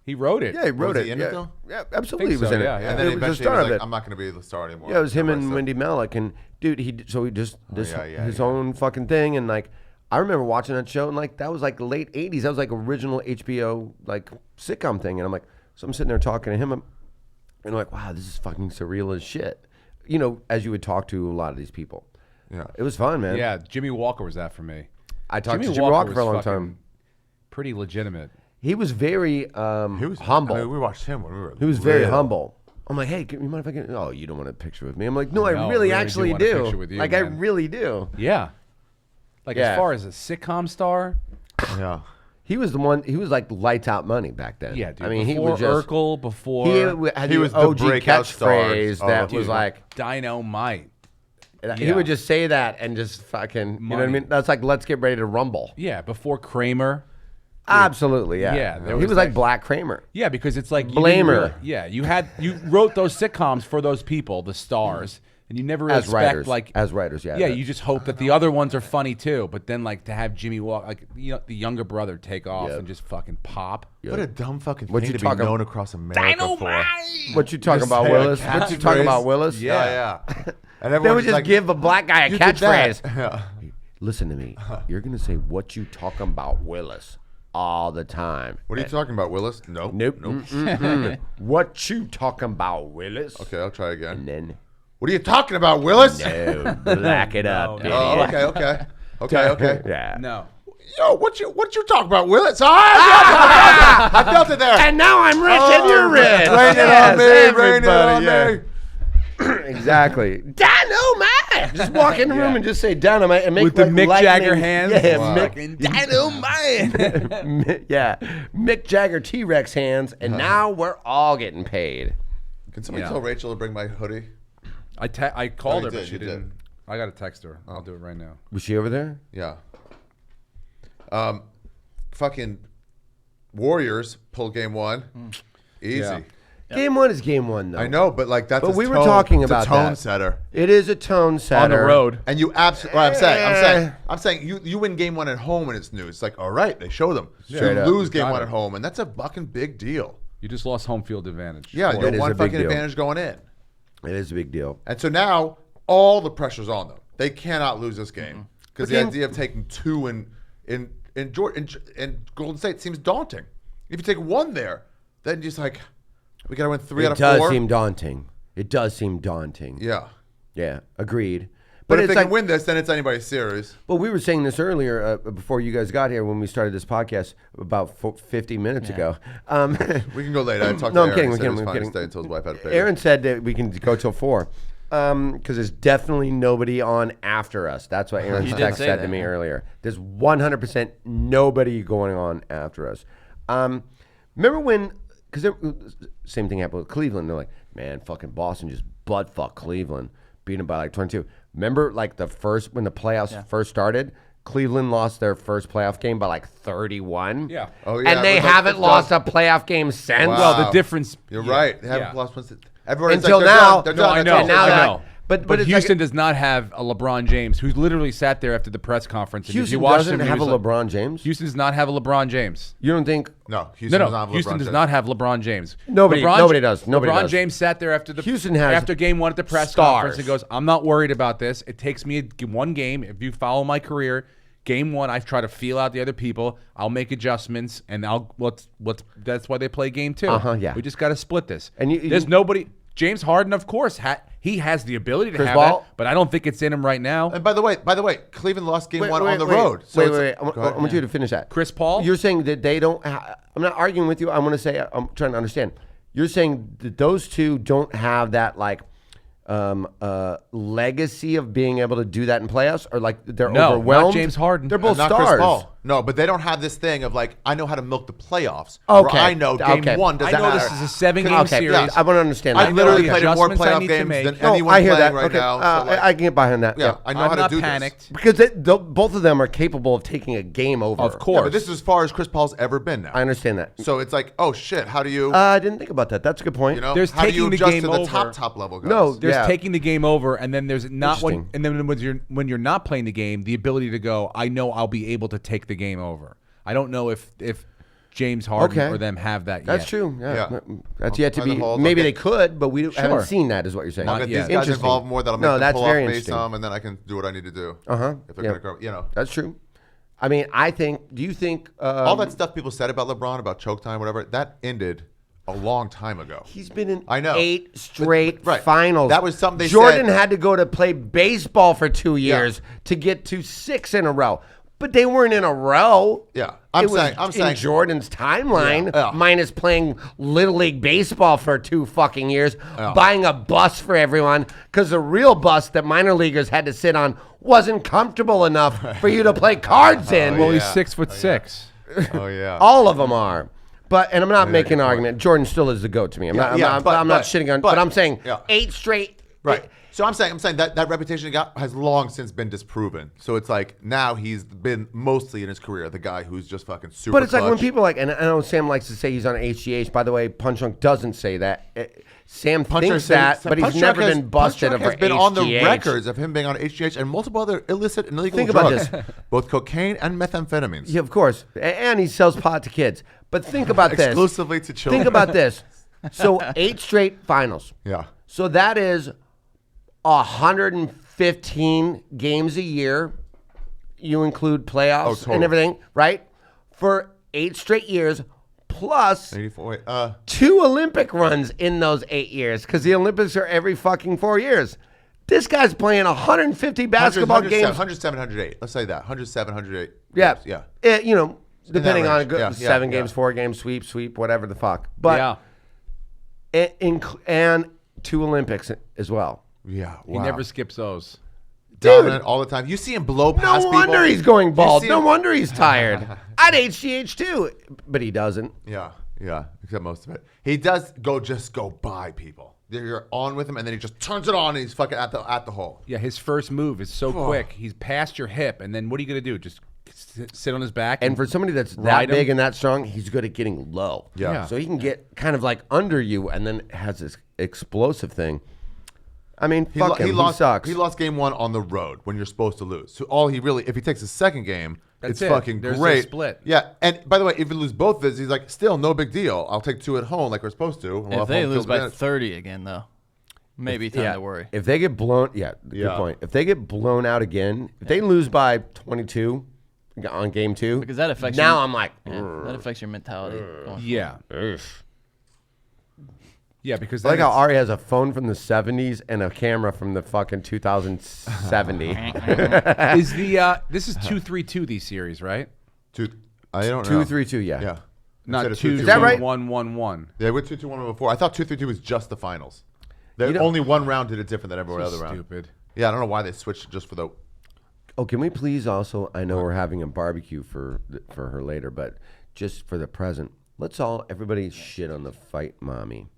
He wrote it. Yeah, he wrote Was it. he in yeah. it though? Yeah, absolutely, Think he was so, in yeah, it. yeah. And then It was the eventually he star was of like, it. "I'm not going to be the star anymore." Yeah, it was him Everybody and said. Wendy Malick, and dude, he just this yeah, his yeah. own fucking thing, and like I remember watching that show, and like that was like late '80s. That was like original HBO like sitcom thing, and I'm like, so I'm sitting there talking to him, and I'm like, wow, this is fucking surreal as shit. You know, as you would talk to a lot of these people. Yeah. It was fun, man. Yeah, Jimmy Walker was that for me. I talked to Jimmy Walker for a long was time. fucking Pretty legitimate. He was very He was humble. I mean, we watched him when we were. He was very little. humble. I'm like, hey, you mind if I get? Oh, you don't want a picture with me? I'm like, no, I No, really really do actually want a do. picture with you, Like, I man. really do. Yeah. Like Yeah. as far as a sitcom star, Yeah. He was the one. He was like lights out money back then. Yeah, dude. I mean, before he was just Urkel, before he was the OG breakout star. catchphrase that Oh, was dude. like Dynamite. he would just say that and just fucking you know what I Money. mean. That's like let's get ready to rumble. Yeah, before Kramer. Absolutely, yeah. Yeah, there he was was like that- Black Kramer. Yeah, because it's like you didn't Blamer. realize- you wrote those sitcoms for those people, the stars, and you never really As expect writers, as writers, yeah. Yeah, you just hope that the other ones are funny too. But then like to have Jimmy Walker, like the younger brother, take off Yep. and just fucking pop. What a dumb fucking What thing you to be talking- known across America for. What you talking Just about, say a Willis? What you talking catchphrase. about, Willis? Yeah. And They everyone's would just like, give a black guy a "You did that." catchphrase. Yeah. Listen to me. You're gonna say what you talking about, Willis, all the time. What are you talking about, Willis? Nope. Nope. What you talking about, Willis? Okay, I'll try again. And then What are you talking about, Willis? no, black it up. No, Oh, idiot. okay. Yeah. No, Yo, what you talking about, Willis? I felt it there. And now I'm rich and you're rich. Rain it Yes, on me, rain it everybody, on yeah. me. Exactly. Dynamite. Just walk in the room and just say dynamite and make with the like Mick lightning. Jagger hands. Yeah, Wow. Mick, Dynamite. yeah, Mick Jagger T-Rex hands, and now we're all getting paid. Can somebody Yeah. tell Rachel to bring my hoodie? I called you her, but did, she you did. didn't. I got to text her. I'll do it right now. Was she over there? Yeah. Fucking Warriors pull game one. Easy. Yeah. Game one is game one, though. I know, but like that's. But a we were tone- talking it's a about tone that. setter. It is a tone setter On the road. And you absolutely. I'm saying you win game one at home and it's new. It's like all right, they show them. Straight you up. lose game Got one it. at home, and that's a fucking big deal. You just lost home field advantage. Yeah, That you're is one a big fucking deal. advantage going in, It is a big deal. and so now all the pressure's on them. They cannot lose this game because the But idea of taking two in Golden State seems daunting. If you take one there, then just like we gotta win three out It of does four. seem daunting. It does seem daunting. Yeah. Yeah, agreed. But if it's they like, can win this, then it's anybody's series. Well, we were saying this earlier before you guys got here when we started this podcast about 50 minutes ago. We can go later. I talked No, to I'm Aaron. kidding, He said I'm it was kidding, fine I'm to kidding. stay until his wife had a baby. Aaron said that we can go till 4 because there's definitely nobody on after us. That's what Aaron's He did text say said that, to me yeah. earlier. There's 100% nobody going on after us. Remember when, because same thing happened with Cleveland. They're like, man, fucking Boston just butt fucked Cleveland, beat them by like 22. Remember like when the playoffs first started? Cleveland lost their first playoff game by like 31. Yeah. Oh, yeah, And they it was like- haven't lost a playoff game since. Wow. Well, the difference. You're yeah, right. They haven't yeah. lost once. Everybody's Until like, now. they're No, done. I That's know. it. And now I that- know. but But it's Houston like, does not have a LeBron James, who literally sat there after the press conference. And if Houston you watched doesn't him, he have a was like- LeBron James. Houston does not have a LeBron James. You don't think? No, Houston No, does not have Houston LeBron does James. not have LeBron James. Nobody does. Nobody LeBron does. James sat there after the Houston has after game one at the press stars. conference and goes, "I'm not worried about this. It takes me one game. If you follow my career, game one, I try to feel out the other people. I'll make adjustments, and that's why they play game two. Yeah. We just got to split this. And there's nobody. James Harden, of course, he has the ability to Chris have Paul? that, but I don't think it's in him right now. And by the way, Cleveland lost game one on the road. So Wait, it's- wait. Go ahead. I want you to finish that. Chris Paul? You're saying that they don't. I'm not arguing with you. I want to say I'm trying to understand. You're saying that those two don't have that like legacy of being able to do that in playoffs, or like they're No, not overwhelmed. James Harden. They're both Not stars. Chris Paul. No, but they don't have this thing of like, I know how to milk the playoffs. Okay. Where I know game Okay. one doesn't I know matter. this is a 7-game Okay, series. yeah, I want to understand. I've that. literally the played in more adjustments I playoff need to games make. than No, anyone I hear playing that. right Okay, now. So, like, I can get behind that. yeah, I know I'm how to not do panicked. because both of them are capable of taking a game over. Of this. course. Yeah, but this is as far as Chris Paul's ever been now. I understand that. So it's like, oh shit, how do you, I didn't think about that. That's a good point. you know, There's how do you taking the adjust game to the over. top level guys? No, There's Yeah. taking the game over, and then there's not one. Interesting. And then when you're not playing the game, the ability to go, I know I'll be able to take the game over. I don't know if James Harden Okay. or them have that yet. That's true. Yeah. Yeah. That's yet to Find the be. holes. Maybe Okay. they could, but we haven't Sure. seen that. Is what you're saying? I'll get Yeah. these guys Interesting. involved more. That'll make No, them that's pull off very me interesting. some, and then I can do what I need to do. Uh huh. If they're gonna, you know, That's true. I mean, I think. Do you think all that stuff people said about LeBron, about choke time, whatever, that ended a long time ago. he's been in I know. 8 straight Right. finals? That was something they Jordan said. had to go to play baseball for 2 years to get to 6 in a row, but they weren't in a row. Yeah. I'm It was saying in Jordan's timeline, Yeah. minus playing Little League baseball for 2 fucking years, Yeah. buying a bus for everyone, because the real bus that minor leaguers had to sit on wasn't comfortable enough for you to play cards in. Well, he's Yeah. 6'6". Oh yeah. All of them are. And I'm not Yeah, making good an point. argument. Jordan still is the GOAT to me. I'm not shitting on, but I'm saying 8 straight. Right. So I'm saying that reputation he got has long since been disproven. So it's like now he's been mostly in his career the guy who's just fucking super. But it's like when clutch. people and I know Sam likes to say he's on HGH. By the way, Punch Drunk doesn't say that. Sam thinks that, but he's never been busted over HGH. Has been on the records of him being on HGH and multiple other illicit and illegal Think about drugs, this. both cocaine and methamphetamines. Yeah, of course. And he sells pot to kids. But think about this. Exclusively to children. Think about this. So 8 straight finals. Yeah. So that is 115 games a year. You include playoffs total. and everything, right? For 8 straight years, plus 84. 2 Olympic runs in those 8 years, because the Olympics are every fucking 4 years. This guy's playing 150 basketball 100, games. 107, 108. Let's say that. 107, 108. Yeah. Yeah. Depending on range. 7 games, 4 games, sweep, whatever the fuck. But and 2 Olympics as well. Yeah. He never skips those. Dominant all the time. You see him blow past No people. wonder he's going bald. see No him- wonder he's tired. I'd HGH too, but he doesn't. Yeah. Except most of it. He does go by people. You're on with him, and then he just turns it on, and he's fucking at the hole. Yeah, his first move is so quick. He's past your hip, and then what are you gonna do? Just sit on his back? And for somebody that's that Ride him? big and that strong, he's good at getting low. Yeah. So he can get kind of like under you, and then has this explosive thing. I mean, fuck him. He sucks. He lost game 1 on the road when you're supposed to lose. So all he really, if he takes the second game, That's it's it. fucking There's a great. split. Yeah, and by the way, if we lose both of his, he's like, still no big deal. I'll take 2 at home like we're supposed to. We'll If have they home lose field by advantage. 30 again, though, maybe time to worry. If they get blown, good Yeah. point. If they get blown out again, if they lose by 22 on game 2, Because that affects now your, I'm like, that affects your mentality. yeah, ugh. yeah, because I like then how it's- Ari has a phone from the 70s and a camera from the fucking 2070. is the this is 2-3-2 these series, right? I don't know. 2-3-2, yeah. Yeah. Not Instead of 2 Is that right? 1-1-1. Yeah, we 2-2-1 before. I thought 2-3-2 was just the finals. Only one round did it different than every other round. Stupid. Yeah, I don't know why they switched just for the. Oh, can we please also, I know we're having a barbecue for her later, but just for the present, everybody shit on the fight mommy.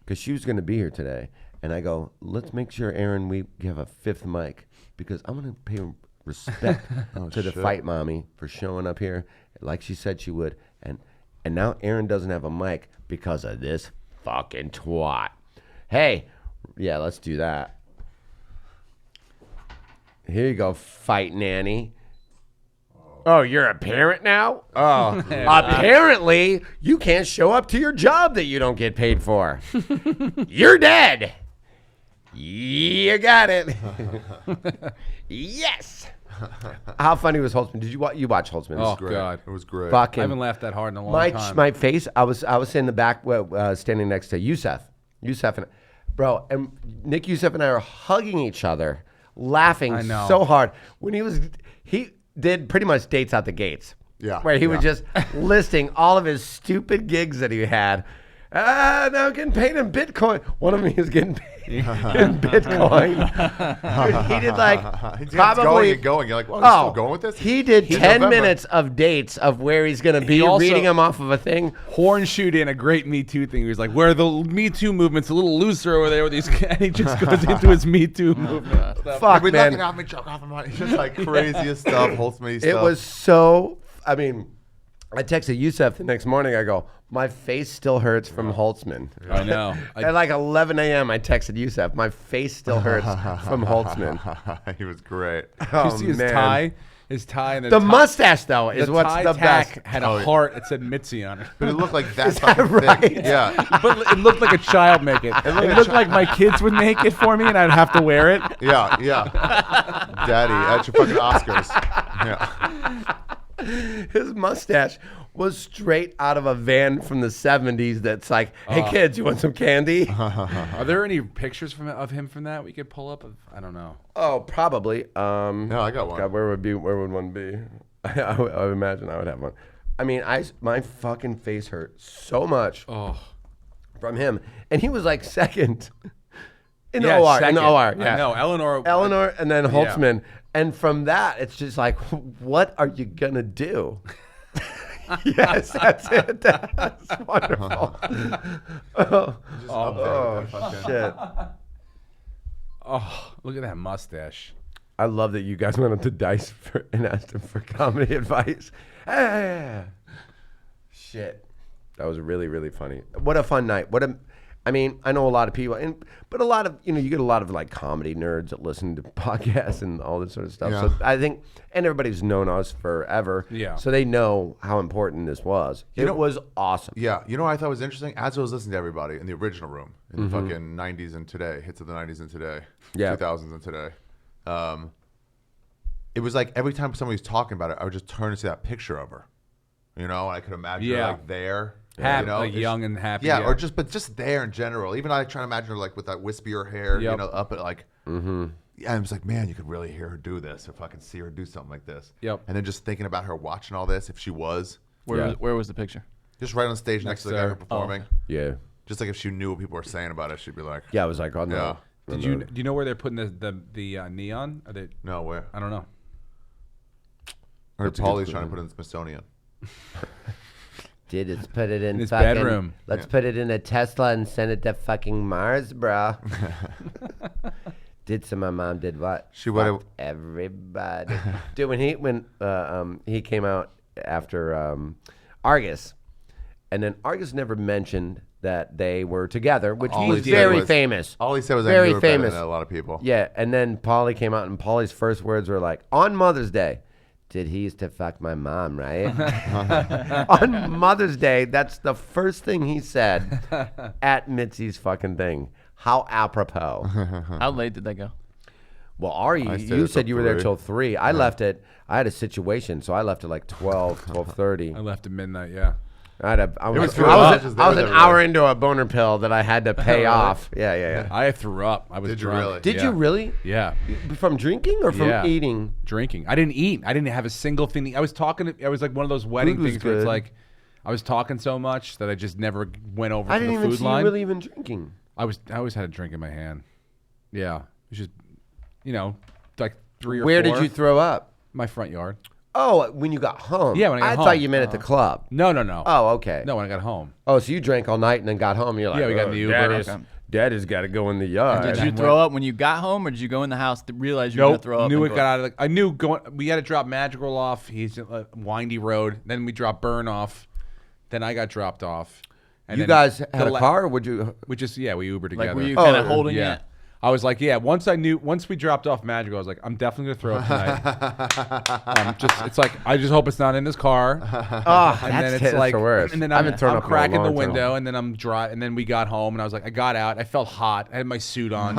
Because she was going to be here today. And I go, let's make sure, Aaron, we have a 5th mic. Because I'm going to pay respect to the fight mommy for showing up here like she said she would. And now Aaron doesn't have a mic because of this fucking twat. Hey, yeah, let's do that. Here you go, fight nanny. Oh, you're a parent now? Oh, apparently you can't show up to your job that you don't get paid for. You're dead. You got it. Yes. How funny was Holtzman? Did you watch Holtzman? Oh Great. God, It was great. Fucking I haven't laughed that hard in a long time. my face. I was in the back, standing next to Youssef, and bro, and Nick Youssef and I are hugging each other, laughing I know. so hard when he did pretty much dates out the gates. Yeah, where he was yeah. just listing all of his stupid gigs that he had. Now I'm getting paid in Bitcoin. One of them he was getting paid in Bitcoin. He did like It's probably going. You're like, well, he's still going with this? He did 10 November. minutes of dates of where he's going to be, also- reading them off of a thing. Horn shoot in a great Me Too thing. He was like, "Where the Me Too movement's a little looser over there with these," and he just goes into his Me Too movement. Fuck, we man. knock it off me, choke off my. It's just like craziest stuff, Holtzman stuff. It was so, I mean, I texted Youssef the next morning. I go, my face still hurts from Holtzman. I know. At like 11 a.m., I texted Youssef, my face still hurts from Holtzman. He was great. Oh, you see his man. tie? His tie and The mustache, though, is the what's tie the tack best. had a heart. It said Mitzi on it. But it looked like that Is that fucking right? thick. Yeah. But it looked like a child make it. It looked like my kids would make it for me, and I'd have to wear it. Yeah. Daddy, at your fucking Oscars. Yeah. His mustache was straight out of a van from the 70s that's like, hey, kids, you want some candy? Are there any pictures of him from that we could pull up? I don't know. Oh, probably. No, I got one. God, where would one be? I would imagine I would have one. I mean, my fucking face hurt so much from him, and he was like second in the OR. second. In the OR, I yeah. know Eleanor, and then Holtzman, and from that, it's just like, what are you gonna do? Yes, that's it. That's wonderful. Oh, Just up there with that fucking- shit. Oh, look at that mustache. I love that you guys went up to Dice and asked him for comedy advice. Shit. That was really, really funny. What a fun night. I mean, I know a lot of people, but a lot of, you get a lot of like comedy nerds that listen to podcasts and all this sort of stuff. Yeah. So I think, and everybody's known us forever. Yeah. So they know how important this was. It was awesome. Yeah, you know what I thought was interesting? As I was listening to everybody in the original room, in the fucking 90s and today, hits of the 90s and today, Yeah. 2000s and today, it was like every time somebody was talking about it, I would just turn and see that picture of her. You know, I could imagine her like there. Happy, you know, like young and happy. Yeah, or just there in general. Even I try to imagine her like with that wispier hair, Yep. you know, up at like. Yeah, I was like, man, you could really hear her do this if I can see her do something like this. Yep. And then just thinking about her watching all this, if she was Where was the picture? just right on stage next to the guy to who her. performing. Yeah. Just like if she knew what people were saying about it, she'd be like, Yeah, I was like on the. Yeah. on Do the- you know where they're putting the neon? Are they? no, where? I don't know. Or That's a good Paulie's trying to clue. put it in the Smithsonian. Let's put it in his fucking, bedroom. Let's put it in a Tesla and send it to fucking Mars, bro. So my mom did what? She would've- Fucked everybody. Dude, when he came out after Argus, and then Argus never mentioned that they were together, which All he's he said very was- famous. All he said was, Very I knew her better famous. than a lot of people. Yeah, and then Paulie came out, and Paulie's first words were like, on Mother's Day, did he used to fuck my mom, right? On Mother's Day, that's the first thing he said at Mitzi's fucking thing. How apropos. How late did they go? Well, Ari, I stayed you up said till you were there 3. till 3. I left at, I had a situation, so I left at like 12, 12:30. I left at midnight. Yeah. I was was good. I I was was an there. hour into a boner pill that I had to pay Really? off. Yeah. I threw up. I was Did you drunk. really? Did you really? Yeah. From drinking or from Yeah. eating? Drinking. I didn't eat. I didn't have a single thing. I was talking. I was like one of those wedding Food was things where it's good. like I was talking so much that I just never went over I to didn't the even food see line. you really even drinking. I always had a drink in my hand. Yeah. It was just, like 3 or 4. Where did you throw up? My front yard. Oh, when you got home. Yeah, when I got thought home. you meant at the club. No. Oh, okay. No, when I got home. Oh, so you drank all night and then got home. You're like, Yeah, we got in the Uber. Daddy's got to go in the yard. Did you throw up when you got home, or did you go in the house to realize you were Nope. gonna throw up? Knew and it go- got out of the. I knew going. We had to drop Madrigal off. He's a windy road. Then we dropped Burn off. Then I got dropped off. And You then guys had the a car, or would you? We just we Ubered together. Like, were you Oh, kind of holding yeah. it? I was like, once we dropped off Madrigal, I was like, I'm definitely gonna throw up tonight. It's like I just hope it's not in this car. Oh, And then it's the like, worst. and then I I'm haven't thrown up in a cracking the long time. window, and then I'm dry. And then we got home, and I was like, I got out. I felt hot. I had my suit on,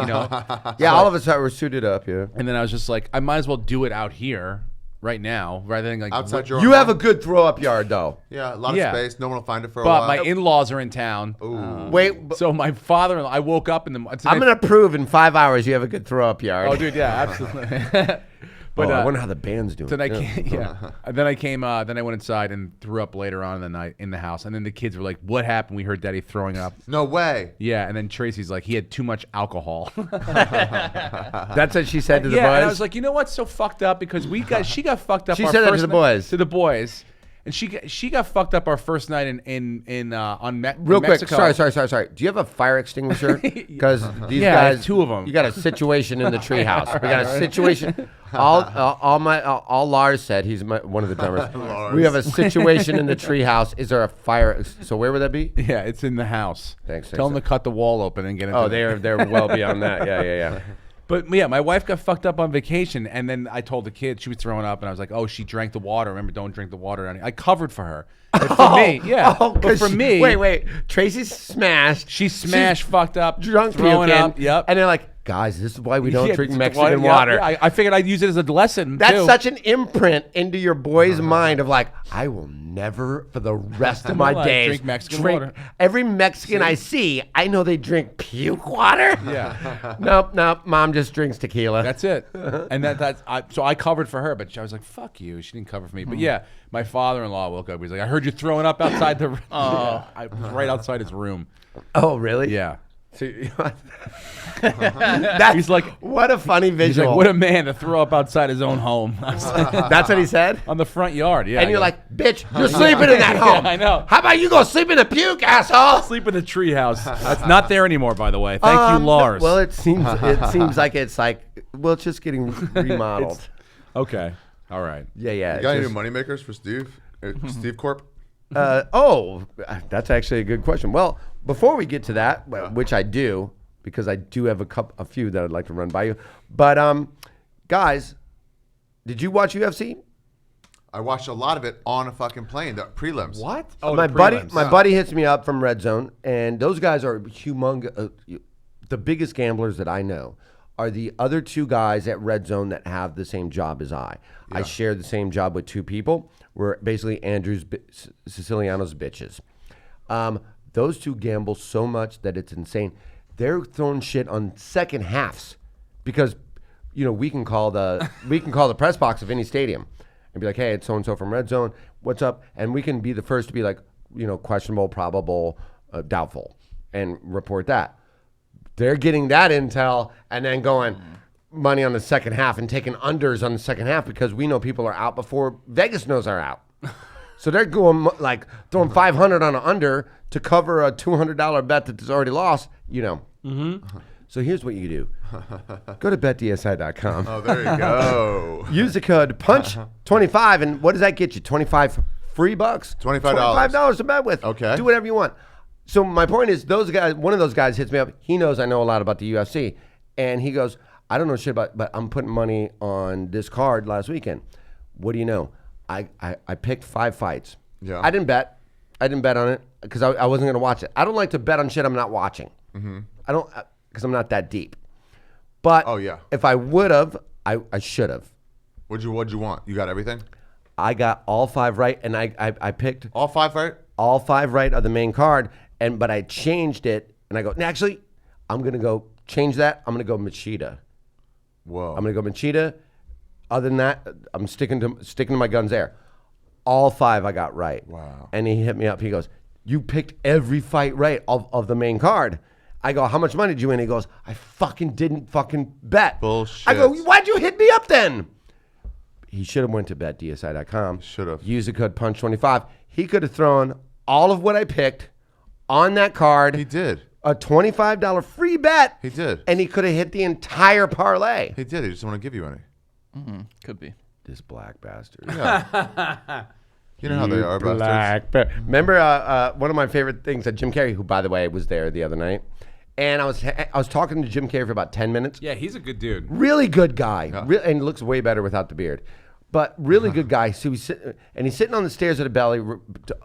Yeah, all of us were suited up. Yeah. And then I was just like, I might as well do it out here right now, rather than like Outside your You own have a home? good throw up yard, though. Yeah, a lot Yeah. of space. No one will find it for a But while. my in-laws are in town. Ooh. Wait, So my father-in-law, I woke up in the. I'm gonna prove in 5 hours you have a good throw up yard. Oh, dude, yeah, absolutely. But I wonder how the band's doing. then I came, And then I came. Then I went inside and threw up later on in the night in the house. And then the kids were like, "What happened? We heard Daddy throwing up." No way. Yeah. And then Tracy's like, "He had too much alcohol." That's what she said to the yeah. boys. And I was like, you know what's so fucked up because she got fucked up. She our said that to first the night- boys. To the boys. And she got fucked up our first night in Real quick, Mexico. sorry. Do you have a fire extinguisher? Because these Yeah, I have guys, 2 of 'em. You got a situation in the treehouse. We got a situation. All Lars said, he's one of the drummers. We have a situation in the treehouse. Is there a fire? So where would that be? Yeah, it's in the house. Thanks, Tell them thanks. to cut the wall open and get into Oh, it. they're well beyond that. Yeah. But yeah, my wife got fucked up on vacation, and then I told the kid she was throwing up, and I was like, "Oh, she drank the water. Remember, don't drink the water." And I covered for her. But for me, yeah. Oh, but 'cause for me, wait. Tracy's smashed. she smashed, fucked up, drunk, throwing puking, up. Yep. And they're like, guys, this is why we don't Yeah, drink it's Mexican yeah, water. yeah, I figured I'd use it as a lesson. That's too. such an imprint into your boy's mind of like, I will never, for the rest of my Well, I days, drink Mexican water. Every Mexican I see, I know they drink puke water. Yeah. Nope. Mom just drinks tequila. That's it. And so I covered for her, but I was like, "Fuck you." She didn't cover for me. But yeah, my father-in-law woke up. He's like, "I heard you throwing up outside the." I was right outside his room. Oh, really? Yeah. He's like, what a funny He's visual. like, what a man to throw up outside his own home. I was like, That's what he said? on the front yard, yeah. And you're I like, bitch, you're sleeping in that home. I know. How about you go sleep in a puke, asshole? sleep in a treehouse. That's not there anymore, by the way. Thank you, Lars. Well, it seems like it's just getting remodeled. Okay. All right. Yeah. You it's got any just- new moneymakers for Steve? Steve Corp? That's actually a good question. Well, before we get to that, which I do, because I do have a few that I'd like to run by you. But guys, did you watch UFC? I watched a lot of it on a fucking plane. The prelims. What? My buddy hits me up from Red Zone, and those guys are humongous. The biggest gamblers that I know are the other two guys at Red Zone that have the same job as I. I share the same job with two people. We're basically Siciliano's bitches. Those two gamble so much that it's insane. They're throwing shit on second halves because, we can call the press box of any stadium and be like, hey, it's so and so from Red Zone. What's up? And we can be the first to be like, questionable, probable, doubtful, and report that. They're getting that intel and then going money on the second half and taking unders on the second half because we know people are out before Vegas knows they're out. So they're going throwing 500 on an under to cover a $200 bet that's already lost, So here's what you do. Go to betdsi.com. Oh, there you go. Use the code PUNCH25, and what does that get you? 25 free bucks? $25. $25 to bet with. Okay. Do whatever you want. So my point is, those guys, one of those guys hits me up. He knows I know a lot about the UFC, and he goes, I don't know shit about, but I'm putting money on this card last weekend. What do you know? I picked 5 fights. Yeah. I didn't bet on it because I wasn't going to watch it. I don't like to bet on shit I'm not watching. Mm-hmm. I don't, because I'm not that deep. But if I would have, I should have. What'd you want? You got everything? I got all 5 right, and I picked All 5 right? all 5 right of the main card, but I changed it, and I go, actually, I'm going to go change that. I'm going to go Machida. Whoa. I'm going to go Machida. Other than that, I'm sticking to my guns there. All 5 I got right. Wow. And he hit me up. He goes, you picked every fight right of the main card. I go, how much money did you win? He goes, I fucking didn't fucking bet. Bullshit. I go, why'd you hit me up then? He should have went to betdsi.com. Should have. Used the code PUNCH25. He could have thrown all of what I picked on that card. He did. A $25 free bet. He did. And he could have hit the entire parlay. He did. He just didn't want to give you any. Could be. This black bastard. Yeah. You know how they are, bastards. Remember one of my favorite things that Jim Carrey, who by the way was there the other night, and I was talking to Jim Carrey for about 10 minutes. Yeah, he's a good dude. Really good guy, and looks way better without the beard. But really good guy. So he's sitting on the stairs at a belly,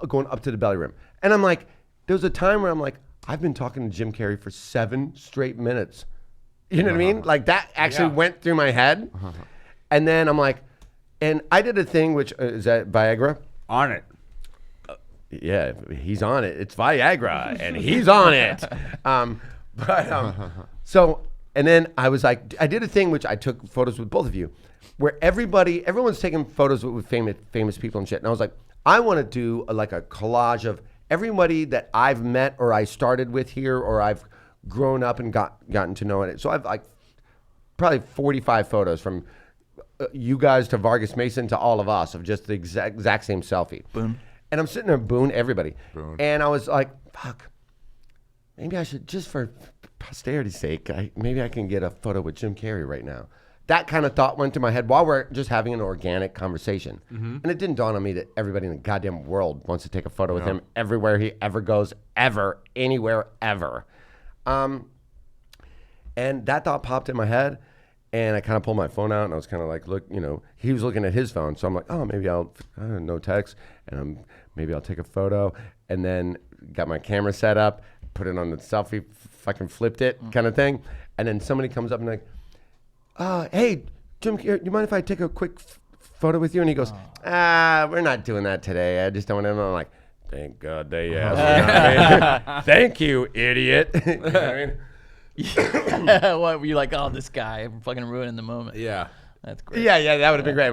going up to the belly room, and I'm like, there was a time where I'm like, I've been talking to Jim Carrey for 7 straight minutes. You know what I mean? Like that actually went through my head, and then I'm like, and I did a thing which is that Viagra. On it. Yeah, he's on it. It's Viagra, and he's on it. So, and then I was like, I did a thing which I took photos with both of you, where everyone's taking photos with famous people and shit. And I was like, I want to do a collage of everybody that I've met or I started with here or I've grown up and gotten to know it. So I've probably 45 photos from you guys to Vargas Mason to all of us of just the exact same selfie. Boom. And I'm sitting there, everybody. Boom. And I was like, fuck, maybe I should, just for posterity's sake, maybe I can get a photo with Jim Carrey right now. That kind of thought went to my head while we're just having an organic conversation. Mm-hmm. And it didn't dawn on me that everybody in the goddamn world wants to take a photo with him everywhere he ever goes, ever, anywhere, ever. And that thought popped in my head. And I kind of pulled my phone out, and I was kind of like, look, he was looking at his phone. So I'm like, oh, maybe no text, and maybe I'll take a photo. And then got my camera set up, put it on the selfie, fucking flipped it kind of thing. And then somebody comes up and like, hey, Jim, do you mind if I take a quick photo with you? And he goes, we're not doing that today. I just don't want to. And I'm like, thank God they asked. You know what I mean? Thank you, idiot. You know what I mean? What were you like? Oh, this guy, I'm fucking ruining the moment. Yeah. That's great. Yeah, that would have been great.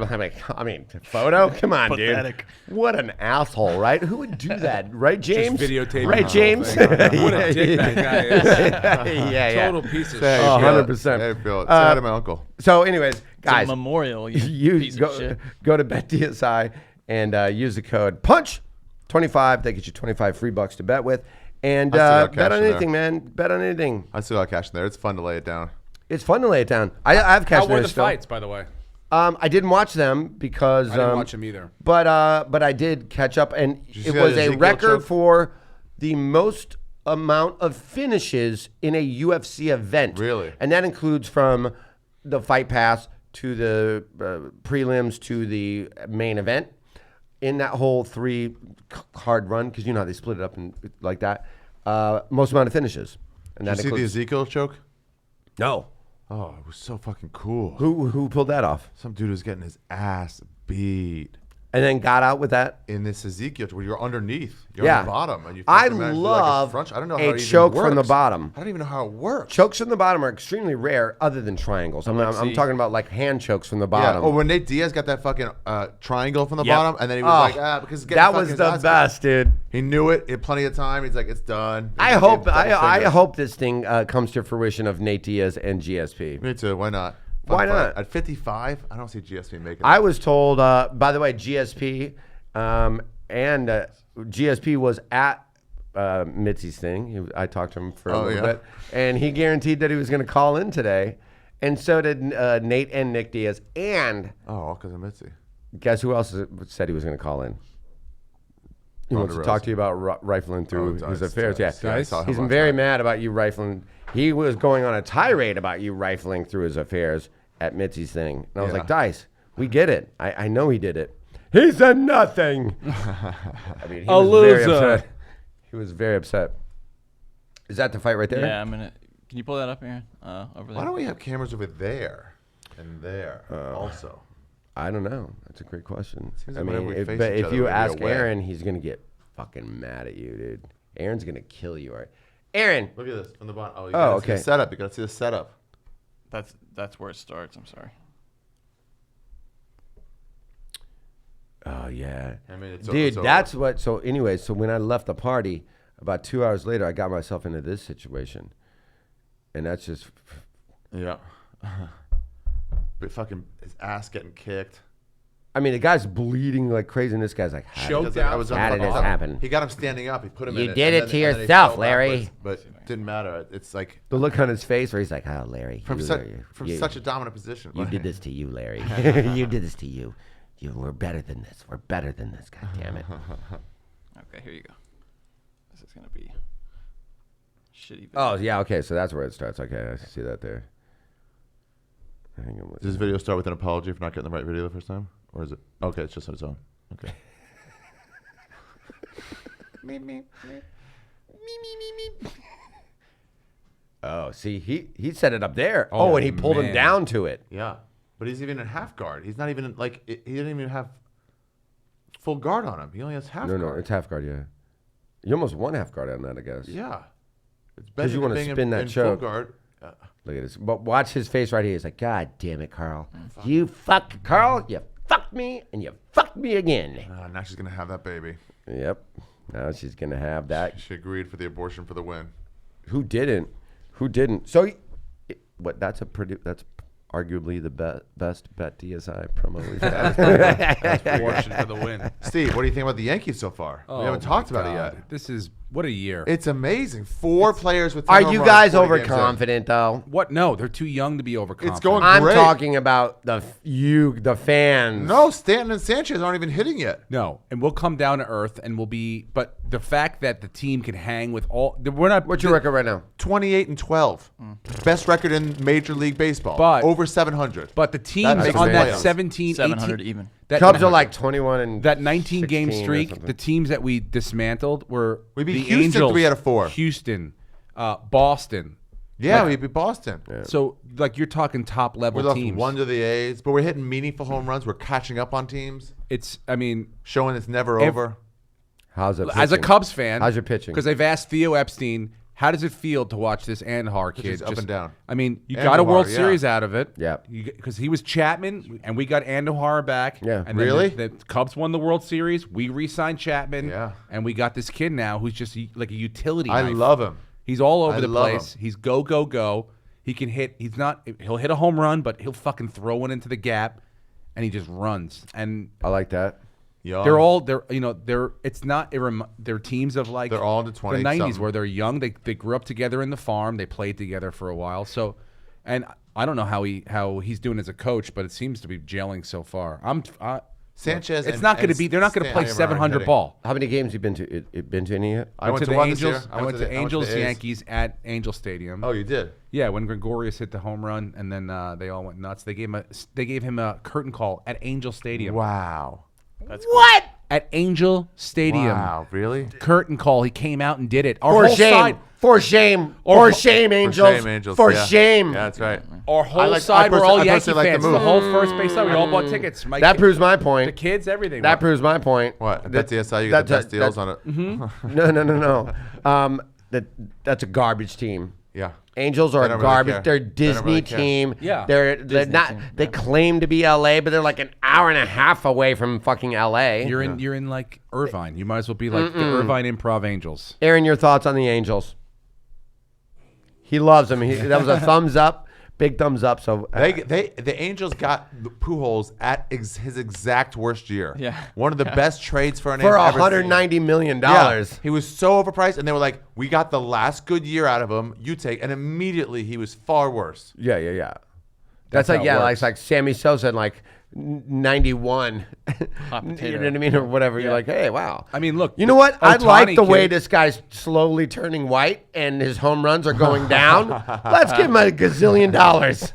I mean, photo? Come on, Pathetic. dude. What an asshole, right? Who would do that, right, James? videotaping right, the whole James? thing. What a dick that guy is. yeah. Total piece of Say shit. how you feel. 100%. Say how you feel. Say hi to my uncle. So, anyways, It's a guys, memorial. You you piece of shit. go to BetDSI and use the code PUNCH25. That gets you $25 to bet with. And I still got bet cash on in anything, man. Bet on anything. I still got cash in there. It's fun to lay it down. It's fun to lay it down. I have cash How in were there the still. fights, by the way? I didn't watch them because I didn't watch them either. But I did catch up, and you it see was that a Ezekiel record choke? for the most amount of finishes in a UFC event. Really? And that includes from the Fight Pass to the prelims to the main event. In that whole 3-card run, because you know how they split it up and like that, most amount of finishes. And Did you that see the includes Ezekiel choke? no. Oh, it was so fucking cool. Who pulled that off? Some dude was getting his ass beat And then got out with that. in this Ezekiel where you're underneath. You're Yeah. on the bottom. And you I fucking manage to do like love front. I don't know a how it even choke from the works. bottom. I don't even know how it works. Chokes from the bottom are extremely rare, other than triangles. I'm see. talking about like hand chokes from the Yeah. bottom. Or when Nate Diaz got that fucking triangle from the Yep. bottom, and then he was Oh, like, because that was the best, dude. He knew it. He had plenty of time. He's like, it's done. I He hope gave double I fingers. hope this thing comes to fruition of Nate Diaz and GSP. Me too. Why not? Why Fun fight. not? At 55, I don't see GSP making it. I was told, by the way, GSP and GSP was at Mitzi's thing. I talked to him for a little bit, and he guaranteed that he was going to call in today. And so did Nate and Nick Diaz. And all because of Mitzi. guess who else said he was going to call in? He wants to talk to you about rifling through his affairs. Dice. Yeah, Yeah, I saw him he's last very night. mad about you rifling. He was going on a tirade about you rifling through his affairs at Mitzi's thing. And I was Yeah. like, Dice, we get it. I know he did it. He's a nothing. I mean, he A was very loser. upset. He was very upset. Is that the fight right there? Yeah, I'm gonna. Can you pull that up, Aaron? Over there. Why don't we have cameras over there and there also? I don't know. That's a great question. Seems I like whenever mean, we if, face but each if other, you we're gonna ask be away. Aaron, he's gonna get fucking mad at you, dude. Aaron's gonna kill you, all right? Aaron. Look at this from the bottom. Oh, you Oh, gotta okay. see the setup. You gotta see the setup. That's where it starts. I'm sorry. Oh yeah, I mean, it's dude. it's over. That's what. So anyway, so when I left the party, about 2 hours later, I got myself into this situation, and that's just. Yeah. But fucking his ass getting kicked. I mean, the guy's bleeding like crazy, and this guy's like, how Choked did, out. I was how did on this the- happen? He got him standing up. He put him You in it. did and it then- to and then he yourself, fell Larry. backwards, But didn't matter. It's like The look on his face where he's like, oh, Larry, from you, such a dominant position. you did this to you, Larry. You did this to you. We're better than this. We're better than this. God damn it. Okay, here you go. This is gonna be shitty. Video. Oh yeah, okay. So that's where it starts. Okay, I see that there. Hang on. Does this video start with an apology for not getting the right video the first time? Or is it? Okay, it's just on its own. Okay. Oh, see, he set it up there. Oh, and he pulled him man. down to it. Yeah. But he's even in half guard. He's not even like, he didn't even have full guard on him. He only has half No, guard. no, it's half guard. Yeah, you almost won half guard on that, I guess. Yeah. It's 'Cause better you wanna than being spin that in full choke. guard. Look at this. But watch his face right here. He's like, God damn it, Carl. You fuck, Carl. You fucked me, and you fucked me again. Now she's going to have that baby. Yep. Now she's gonna have that. She agreed for the abortion for the win. Who didn't? Who didn't? So, what? That's arguably the best bet DSI promo we've had. Fortune for the win. Steve, what do you think about the Yankees so far? we haven't Oh, talked my about it God. yet. This is what a year. It's amazing. 4 players with 10 Are home you runs, guys 40 games in. overconfident though? What? No, they're too young to be overconfident. It's going I'm great. talking about the fans. No, Stanton and Sanchez aren't even hitting yet. No, and we'll come down to earth, and we'll be. But the fact that the team can hang with all, we're not. What's your record right now? 28-12. Best record in Major League Baseball. But- over 700. But the That teams makes on that sense. 17, 700 18 even. That, Cubs are like 21 and that 19-game 16 or streak. something. The teams that we dismantled were We beat the Houston Angels, 3 out of 4. Houston, Boston. Yeah, we beat Boston. So like you're talking top We level lost teams. 1 to the A's, but we're hitting meaningful home runs. We're catching up on teams, It's I mean, showing it's never Ev- over. How's it? as a pitching? Cubs fan, How's your pitching? Because I've asked Theo Epstein How does it feel to watch this Andahar kid? Just up and down. I mean, you got a Andahar, World yeah. Series out of it. Yeah. Because he was Chapman, and we got Andahar back. Yeah. And then Really? The Cubs won the World Series. We re-signed Chapman. Yeah. And we got this kid now who's just like a utility I knife. love him. He's all over I the love place. him. He's go, go, go. He can hit. He'll hit a home run, but he'll fucking throw one into the gap, and he just runs. And I like that. Young. they're teams of like They're all in the 20s the 90s something. where they're young. They grew up together in the farm. They played together for a while. So, and I don't know how he's doing as a coach, but it seems to be gelling so far. Sanchez. It's and- not going to and be. They're not going to Stan play are 700 hitting. ball. How many games you been to? Been to any yet? I went to the one this Angels. year. I went to Angels the A's. Yankees at Angel Stadium. Oh, you did? Yeah, when Gregorius hit the home run, and then they all went nuts. They gave him a curtain call at Angel Stadium. Wow. What? At Angel Stadium. Wow, really? Curtain call. He came out and did it. Our For whole shame. side, For shame. Or- For shame, Angels. For shame, Angels. For yeah. shame. Yeah, that's right. our whole I side were all personally Yankee like the fans. The, move. whole first base side, we all bought tickets. My That kid- proves my the point. kids, everything. That proves my point. What? At That- BetDSI, you get the that- best deals that- on it. No. That's a garbage team. Yeah. Angels They are don't a really garbage. care. They're a They don't Disney really care. team. Yeah. They're Disney not. team, They yeah. claim to be LA, but they're like an hour and a half away from fucking LA. You're in like Irvine. You might as well be like the Irvine Improv Angels. Aaron, your thoughts on the Angels? He loves them. That was a thumbs up, big thumbs up. So The Angels got the Pujols at his exact worst year. Yeah. One of the best trades for an for ever seen. $190 million. Yeah. He was so overpriced, and they were like, "We got the last good year out of him. You take." And immediately he was far worse. Yeah. That's That's how like it works. like Sammy Sosa in like 91. Hot You potato. know what I mean, or whatever. You're like, hey, wow. I mean, look. You know what? I like Ohtani the way kid- this guy's slowly turning white and his home runs are going down. Let's give him a gazillion dollars.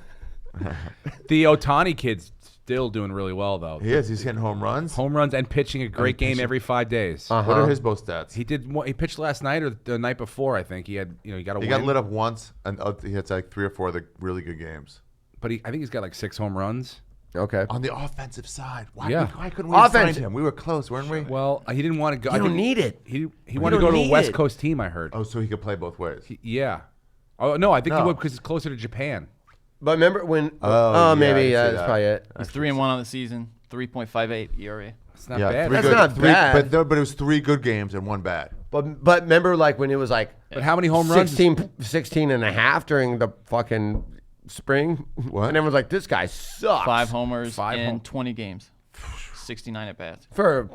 The Ohtani kid's still doing really well though. He is. He's hitting home runs. Home runs and pitching a great game every 5 days. What are his both stats? He did. He pitched last night or the night before. I think he had. He got a He win. got lit up once, and he hits like 3 or 4 of the really good games. But I think he's got like 6 home runs. Okay. On the offensive side, why couldn't we Offense. sign him? We were close, weren't we? Well, he didn't want to go. You don't need it. He wanted to don't go to a need West it. Coast team. I heard. Oh, so he could play both ways. Yeah. Oh no, I think he No. would because it's closer to Japan. But remember when? Oh, yeah, maybe I can see that's that. probably it. He's 3-1 on the season, 3.58 ERA. It's not bad. That's not bad. But it was 3 good games and 1 bad. But remember, like when it was like But how many home runs? 16 and a half during the fucking spring. What? And everyone's like, this guy sucks. 5 homers Five in home- 20 games. 69 at bats. For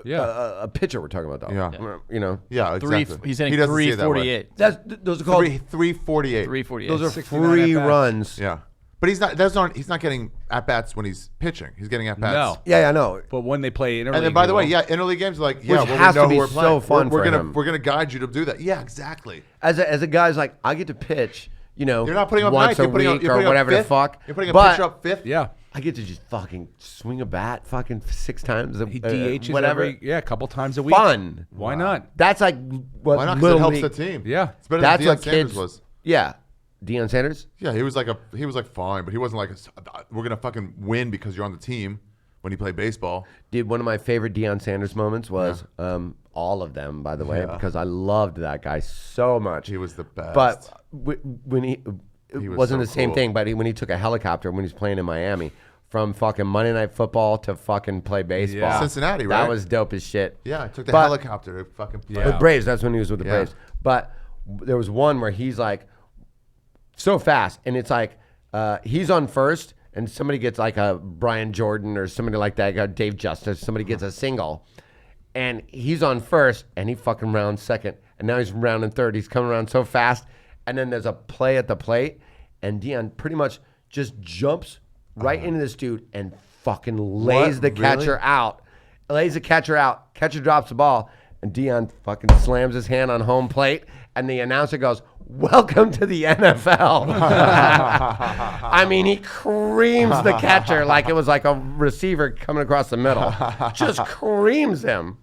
Yeah. a pitcher we're talking about, though. Yeah. You know, Yeah, exactly. He's hitting He doesn't see it that way. 348. those are called 348. 348. those are 69 free at-bats. runs. Yeah, but he's not getting at bats when he's pitching. He's getting at bats. No. Yeah, I know. But when they play interleague, And then, by the way, he yeah, interleague games are like, yeah, well, has we know to be who we're so playing. fun we're for gonna him. we're gonna guide you to do that. Yeah, exactly. As a guy's like, I get to pitch, you know, You're not putting up once ninth. a You're putting up, week you're or putting whatever up the fifth. fuck. You're putting a But pitcher up 5th. Yeah. I get to just fucking swing a bat fucking 6 times. He DHs whatever. a couple times a week. Fun. Why not? That's like what Why not? 'Cause Little it helps League- the team. Yeah. It's better That's than what Deion Sanders kids was. Yeah, Deion Sanders. Yeah, he was like fine, but he wasn't like we're gonna fucking win because you're on the team when he played baseball. Dude, one of my favorite Deion Sanders moments was all of them, by the way, Yeah. because I loved that guy so much. He was the best. But when it He was wasn't so the same cool. thing. But when he took a helicopter when he was playing in Miami, from fucking Monday Night Football to fucking play baseball, Yeah. Cincinnati, right? That was dope as shit. Yeah, I took the But- helicopter to fucking play. The Braves. That's when he was with the Yeah. Braves. But there was one where he's like so fast, and it's like he's on first, and somebody gets like a Brian Jordan or somebody like that, like Dave Justice. Somebody gets a single, and he's on first, and he fucking rounds second, and now he's rounding third. He's coming around so fast, and then there's a play at the plate, and Deion pretty much just jumps right into this dude and fucking lays What? the catcher out. Lays the catcher out. Catcher drops the ball, and Deion fucking slams his hand on home plate, and the announcer goes, "Welcome to the NFL." I mean, he creams the catcher like it was like a receiver coming across the middle. Just creams him.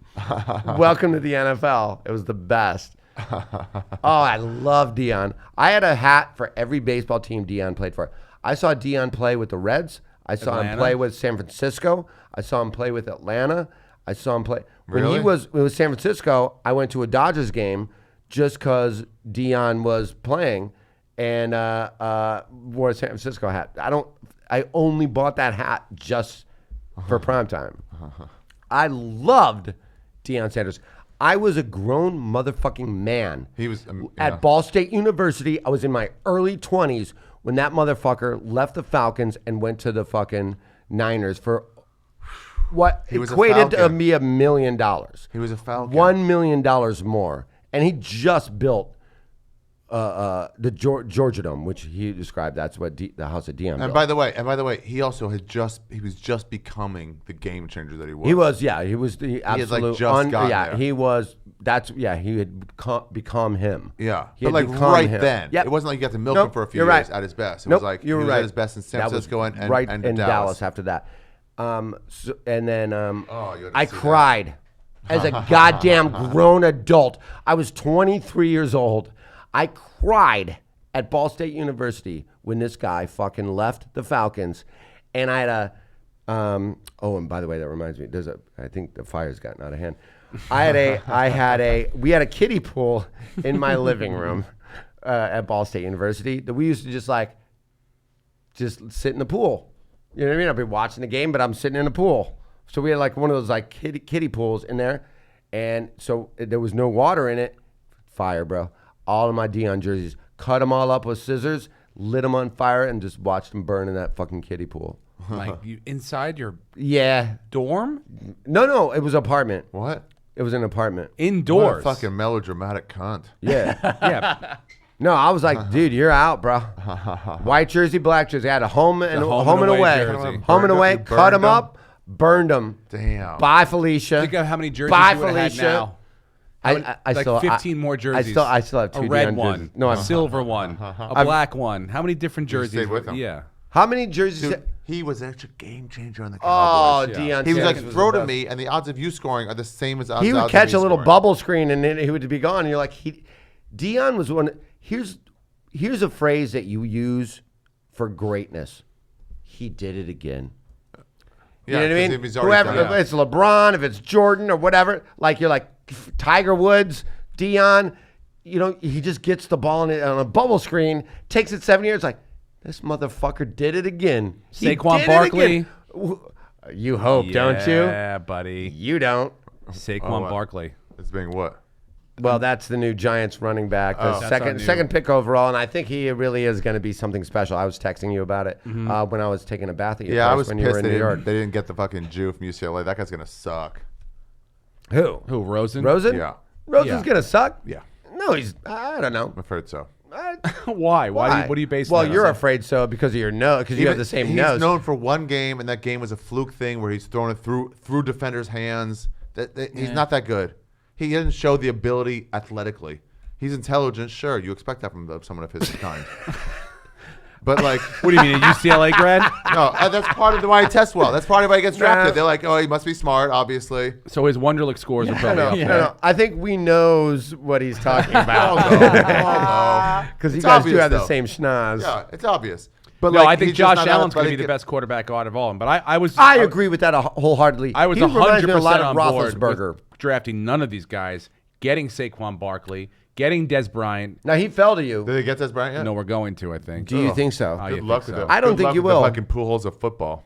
Welcome to the NFL. It was the best. Oh, I love Deion. I had a hat for every baseball team Deion played for. I saw Deion play with the Reds. I saw him Atlanta? play with San Francisco. I saw him play with Atlanta. I saw him play when he Really? was with San Francisco. I went to a Dodgers game just because Dion was playing and wore a San Francisco hat. I only bought that hat just for primetime. I loved Deion Sanders. I was a grown motherfucking man. He was at Ball State University. I was in my early 20s when that motherfucker left the Falcons and went to the fucking Niners for what equated to me $1 million. He was a Falcon. $1 million more. And he just built the Georgia Dome, which he described. That's what the house of Dion built. And by the way, he also he was just becoming the game changer that he was. He was, yeah. He was the absolute. He had just gotten yeah, there. he was. He had become him. Yeah, he but had like become right him. then, Yep. it wasn't like you got to milk Nope, him for a few you're years right. at his best. It Nope, was like you were he was right. at his best in San That was Francisco and right and in Dallas. after that. And then you had to I see that. cried as a goddamn grown adult. I was 23 years old. I cried at Ball State University when this guy fucking left the Falcons, and I had a. And by the way, that reminds me. I think the fire's gotten out of hand. We had a kiddie pool in my living room at Ball State University that we used to just sit in the pool. You know what I mean? I'd be watching the game, but I'm sitting in the pool. So we had like one of those like kiddie pools in there, and so there was no water in it. Fire, bro. All of my Dion jerseys, cut them all up with scissors, lit them on fire, and just watched them burn in that fucking kiddie pool. Like you inside your dorm? No, it was an apartment. What? It was an apartment. Indoors. What a fucking melodramatic cunt. Yeah. Yeah. No, I was like, dude, you're out, bro. White jersey, black jersey. I had a home and away. jersey. Home and away. You Cut burned them them? up, burned them. Damn. Bye, Felicia. Think of how many jerseys Bye, you would have had Felicia. now. I Like still 15 more jerseys. I still have two a red Dion one, jerseys. No, a I'm silver one, a black one. How many different jerseys? stayed with him. Yeah. How many jerseys? Dude, he was such a game changer on the Oh, Cowboys. Dion. He was like, Sanders was throw the to best. me, and the odds of you scoring are the same as odds He would of catch me a little scoring. bubble screen and then he would be gone. And you're like, Dion was one. Here's a phrase that you use for greatness. He did it again. You Yeah, know what I 'cause mean? he's already Whoever, done if it's LeBron, if it's Jordan or whatever, like you're like Tiger Woods, Dion, he just gets the ball on a bubble screen, takes it 7 years, like, this motherfucker did it again. He Saquon did it Barkley. again. You hope, don't you? Yeah, buddy. You don't. Saquon what? Barkley. It's being what? Well, that's the new Giants running back, the That's our new- second pick overall, and I think he really is going to be something special. I was texting you about it when I was taking a bath at your Yeah, place I was when you were pissed in they New didn't, York. they didn't get the fucking Jew from UCLA. That guy's gonna suck. Who? Rosen? Rosen? Yeah. Rosen's Yeah. going to suck? Yeah, No, I don't know. I'm afraid so. Why? What do you base Well, that on? you're afraid so because of your nose, because you have the same he's nose. known for one game, and that game was a fluke thing where he's throwing it through defenders' hands. He's not that good. He didn't show the ability athletically. He's intelligent, sure. You expect that from someone of his kind. But like, What do you mean, a UCLA grad? no, that's part of why he tests well. That's part of why he gets drafted. They're like, oh, he must be smart, obviously. So his Wonderlic scores are probably up there. No. I think we knows what he's talking about. Oh, no. Because you It's guys do obvious, have the though. same schnoz. Yeah, it's obvious. But No, like, I think he's just Josh not Allen's going to be athletic. the best quarterback out of all of them. But I agree with that wholeheartedly. I was He reminds me 100% a lot on of board Roethlisberger. with drafting none of these guys, getting Saquon Barkley, getting Des Bryant. Now, he fell to you. Did they get this, Bryant? yet? No, we're going to, I think. Do you think so? Oh, Good you luck think with so? that. I don't Good think luck you with the will. fucking pool holes of football.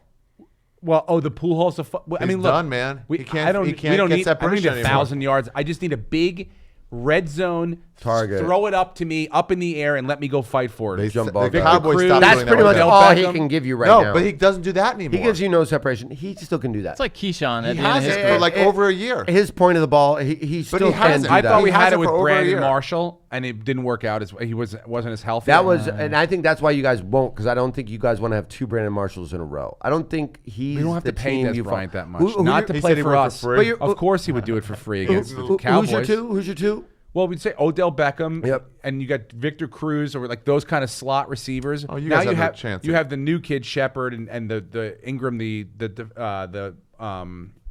Well, the pool halls of He's done, man. He can't- I don't, he can't we don't get need, I don't separation need a anymore. 1,000 yards. I just need a big red zone Target. Throw it up to me, up in the air, and let me go fight for it. Jump The ball guy. Cowboys Cruz. stopped That's doing pretty that much with him. all he Beckham. can give you right No, now. but he doesn't do that anymore. He gives you no separation. He still can do that. It's like Keyshawn at He the end of has his it career. for like over a year. His point of the ball, he still he can hasn't. do I that. thought we He had has it it with for over a Brandon year. Marshall, and it didn't work out. He wasn't as healthy. That was, and I think that's why you guys won't, because I don't think you guys want to have two Brandon Marshalls in a row. I don't think he's we don't have the to pay team Des you Bryant follow. that much. Not to he play said he for worked us. for free? But you're- Of course, he would do it for free against the Cowboys. Who's your two? Well, we'd say Odell Beckham, Yep. and you got Victor Cruz, or like those kind of slot receivers. Oh, you now guys you have no have chance you there. have the new kid Shepard and the Ingram, the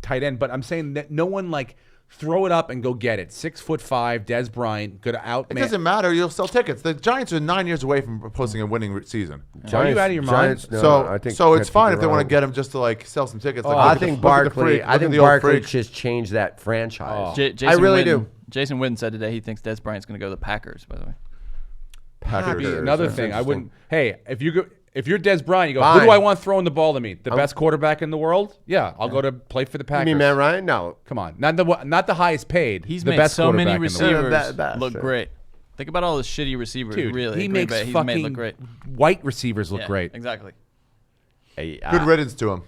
tight end. But I'm saying that no one like throw it up and go get it. 6'5", Des Bryant could out. It doesn't matter. You'll sell tickets. The Giants are 9 years away from posting a winning season. Are you out of your mind? No, so I think so it's fine if they want to to get him just to like sell some tickets. Like, I look at think the- look at the Barkley. freak, I look at think the old Barkley freak. just changed that franchise. Jason I really Witten do. Jason Witten said today he thinks Des Bryant's going to go to the Packers. By the way, Could be Packers, another that's thing. I interesting. wouldn't. Hey, if you're Des Bryant, you go. Fine. Who do I want throwing the ball to me? The best quarterback in the world? Yeah, I'll go to play for the You Packers. mean Matt Ryan? No. Come on, not the highest paid. he's the made best so many quarterback in the world. receivers Best, look sure. great. Think about all the shitty receivers. Dude, really, he Green makes Bay, he's fucking made look great. white receivers look Yeah, great. Exactly. Hey, Good riddance to him.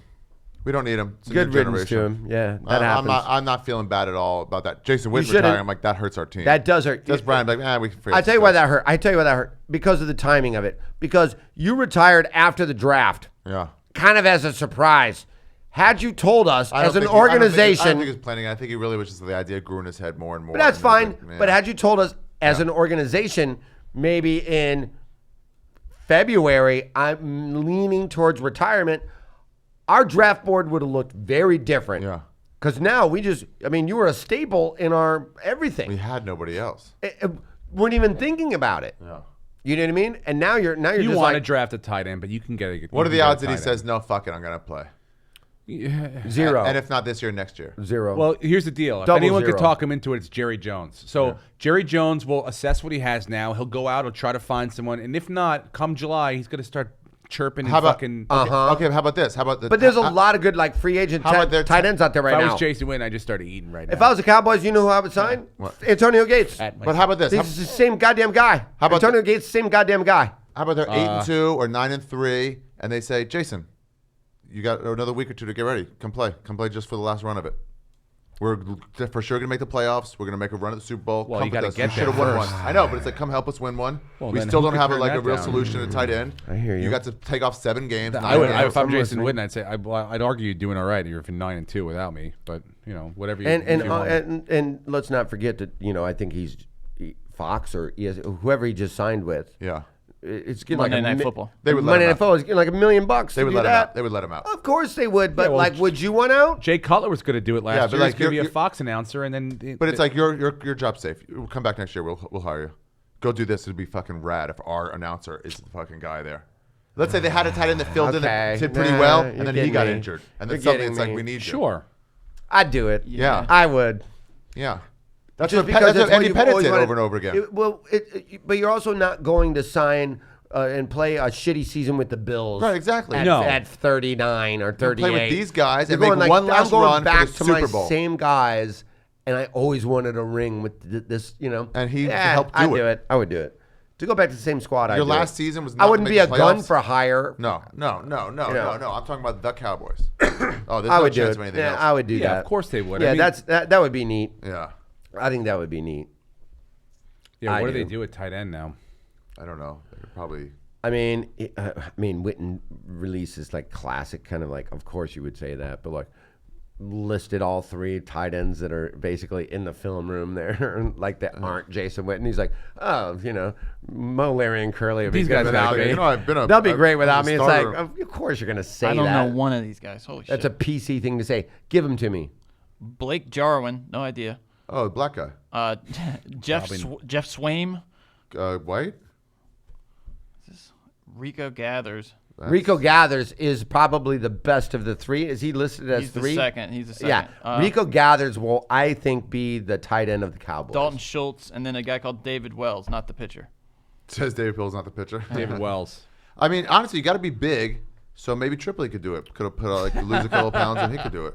We don't need him. It's a Good new riddance to generation. him. Yeah, that happens. I'm not feeling bad at all about that. Jason You Witten shouldn't. retiring, I'm like, that hurts our team. That does hurt. Des Bryant, like, we can figure I this tell you why out. that hurt. I tell you why that hurt. Because of the timing of it. Because you retired after the draft, Yeah. kind of as a surprise. Had you told us I don't as an think he- I don't think organization, he was planning. I think he really was just the idea grew in his head more and more. but that's and he was fine. like, yeah. But had you told us as an organization, maybe in February, I'm leaning towards retirement, our draft board would have looked very different. Yeah. Because now you were a staple in our everything. We had nobody else. Weren't even thinking about it. Yeah. You know what I mean? And now you're You just want to like draft a tight end, but you can get a. What are the odds that he says, no, fuck it, I'm going to play? zero. And if not this year, next year. Zero. Well, here's the deal. If Double anyone zero. could talk him into it, it's Jerry Jones. So Jerry Jones will assess what he has now. He'll go out. He'll try to find someone. And if not, come July, he's going to start chirping How and about fucking. Okay, how about this? How about the? but there's a lot of good like free agent How about their tight ends out there If right I now. was Jason Witten, I just started eating right now. If I was the Cowboys, you know who I would sign? What? Antonio Gates. But how about this? He's the same goddamn guy. How about Antonio Gates, same goddamn guy. How about they're 8-2 or 9-3, and they say, Jason, you got another week or two to get ready. Come play just for the last run of it. We're for sure gonna make the playoffs. We're gonna make a run at the Super Bowl. Well, come you with gotta us. get We should have there won first. one. I know, but it's like, come help us win one. Well, we then still who don't could have turn a that real down? solution at tight end. I hear you. You got to take off 7 games. I would, nine if I'm games. Jason listening. Witten, I'd say I'd argue you're doing all right. You're 9-2 without me, but whatever. You, And you want. and let's not forget that I think he's Fox or whoever he just signed with. Yeah, It's getting Monday like Night Football. They would let Monday him Night out. Football is getting like $1 million. They would let him out. They would let him out. Of course they would, but well, like, would you want out? Jay Cutler was going to do it last Yeah, year. but like, He's going to be you're- a Fox announcer, and then. But it's like your job safe. We'll come back next year. We'll hire you. Go do this. It'd be fucking rad if our announcer is the fucking guy there. Let's say they had a tight end that filled in that Okay. did pretty Nah, well, you're and then he getting got me. injured, and then You're suddenly getting it's like me. we need you. Sure. I'd do it. Yeah. I would. Yeah. That's Just what, because that's what what Andy you've Pettit always did wanted. over and over again. But you're also not going to sign and play a shitty season with the Bills. Right, exactly. At, No. at 39 or 38. play with these guys You're and make going one last I'm going run for back the to Super my Bowl. same guys, and I always wanted a ring with this. And he helped do I'd it. do it. I would do it. To go back to the same squad, I'd Your do last it. season was I not to wouldn't make be a the gun playoffs. for hire. No. I'm talking about the Cowboys. Oh, there's I no would do chance it. of anything Yeah, else. I would do Yeah, that. of course they would. Yeah, I mean, that would be neat. Yeah, I think that would be neat. Yeah, I what do they do. do at tight end now? I don't know. They could probably. I mean, Witten releases like classic kind of like. Of course, you would say that, but like listed all 3 tight ends that are basically in the film room there, like that aren't Jason Witten. He's like, oh, Mo, Larry, and Curly will be These good guys are without great. me. I've been They'll be great I've without been me. a It's like, starter. of course you're gonna say I don't that. know one of these guys. Holy That's shit. a PC thing to say. Give them to me. Blake Jarwin, no idea. Oh, black guy. Jeff Swaim, White. Rico Gathers. Rico Gathers is probably the best of the 3. Is he listed as He's 3? the second. He's the second. Yeah. Rico Gathers will, I think, be the tight end of the Cowboys. Dalton Schultz, and then a guy called David Wells, not the pitcher. Says David Bill's not the pitcher. David Wells. I mean, honestly, you got to be big. So maybe Tripoli could do it. Could have put lose a couple pounds and he could do it.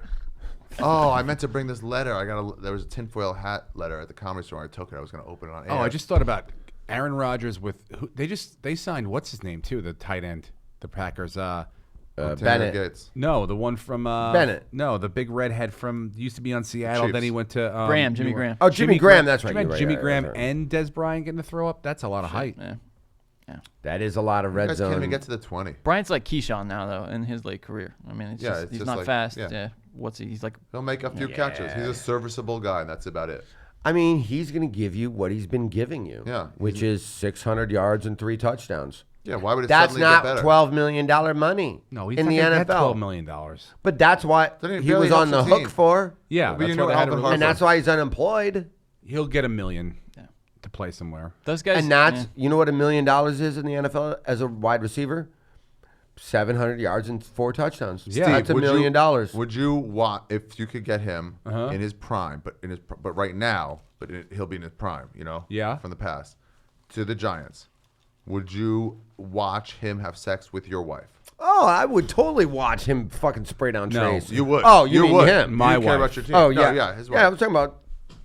Oh, I meant to bring this letter. There was a tinfoil hat letter at the comedy store. I took it. I was going to open it on air. Oh, I just thought about Aaron Rodgers with they signed what's his name too, the tight end, the Packers. Bennett. Gates. No, the one from Bennett. No, the big redhead from used to be on Seattle. Chiefs. Then he went to Graham, Jimmy New York. Graham. Oh, Jimmy Graham. That's right. Jimmy, You're right, Jimmy right, Graham right, right. and Des Bryant getting the throw up. That's a lot of height. Yeah. That is a lot of You red guys can't zone. even get to the 20. Bryant's like Keyshawn now, though, in his late career. I mean, Yeah, it's he's just not like- fast. yeah. Yeah. What's he? He's like, He'll make a few catches. He's a serviceable guy, and that's about it. I mean, he's going to give you what he's been giving you. Yeah. Which is 600 yards and 3 touchdowns. Yeah, why would it That's suddenly not get better? $12 million money No, he's in not the gonna get NFL. $12 million. But that's what Then he he barely was on helps the the hook team. for, Yeah, But that's you why know they had Alvin to Harper- and that's why he's unemployed. He'll get $1 million to play somewhere. those guys. And that's, yeah. you know what $1 million is in the NFL as a wide receiver? 700 yards and 4 touchdowns. Yeah. That's $1 would million. Would you want if you could get him Uh-huh. in his prime, but right now, he'll be in his prime, Yeah. from the past, to the Giants? Would you watch him have sex with your wife? Oh, I would totally watch him fucking spray down No. Trace. You would. Oh, you mean would. him? My you care wife. about your team. Oh No, yeah, yeah, his wife. yeah.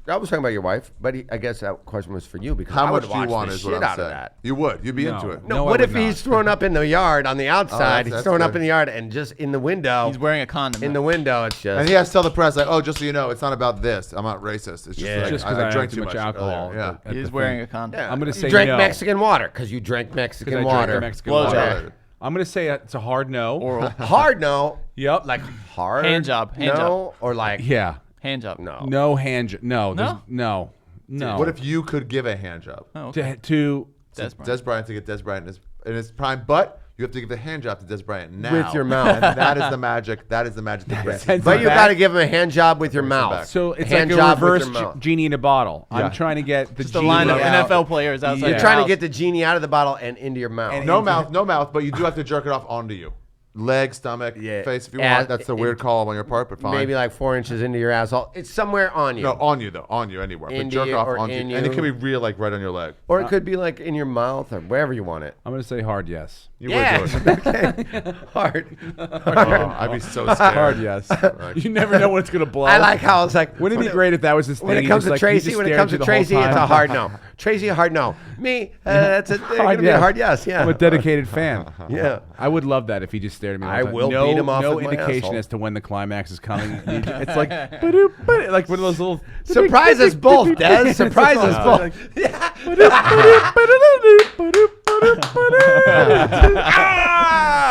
I was talking about your wife, but I guess that question was for you because How I would much do you watch want the is what shit I'm out saying. of that. You would. You'd be No. into it. No, No, I what would if not. he's thrown up in the yard on the outside? that's He's thrown up good. in the yard and just in the window. He's wearing a condom. in the window. It's just And he has to tell the press, like, oh, just so you know, it's not about this. I'm not racist. It's just Yeah. like, Just 'cause I drank had too much alcohol. earlier. Yeah. At He is the wearing thing. a condom. Yeah. I'm gonna You say drank no. Mexican water because you drank 'Cause Mexican I drank water. the Mexican Blowjob. water. Yeah. I'm gonna say it's a hard no. Oral. Hard no, Yep. like hard Hand job, hand no, or like Yeah. Hand job. no. No hand. No. there's- No? No. What if you could give a hand job? Oh, okay. to Des Des Bryant. Bryant to get Des Bryant in his prime, but you have to give a hand job to Des Bryant now. With your mouth. And that is the magic. That is the magic. that brings Sends him But back. you got to give him a hand job with your Brings him mouth. back. So it's Hand like a job with reverse your mouth. genie in a bottle. Yeah. I'm trying to get the Just a genie line of out. NFL players outside. Yeah. your You're trying to house. get the genie out of the bottle and into your mouth. No mouth, but you do have to jerk it off onto you. Leg, stomach, Yeah. face if you Ass- want. That's a weird call on your part, but fine. Maybe like 4 inches into your asshole. It's somewhere on you. no, on you though, on you anywhere. But Into jerk you off or onto in you, and it you. could be real, like right on your leg. Or it could be like in your mouth or wherever you want it. I'm gonna say hard yes. You Yeah. would do it. Hard. Oh, I'd be so scared. Hard yes. You never know when it's gonna blow. I like how it's like. Wouldn't it be great if that was his thing? When it He comes just, to like, he Tracy, just when it stared comes at to you the whole Tracy, it's a time? hard no. Tracy, a hard no. Me, that's a hard yes. Yeah. I'm a dedicated fan. Yeah. I would love that if he just stared at me. the I whole time. will no, beat him off No with my indication asshole. as to when the climax is coming. It's like, like one of those little. Surprise us both, Des. Surprise us both.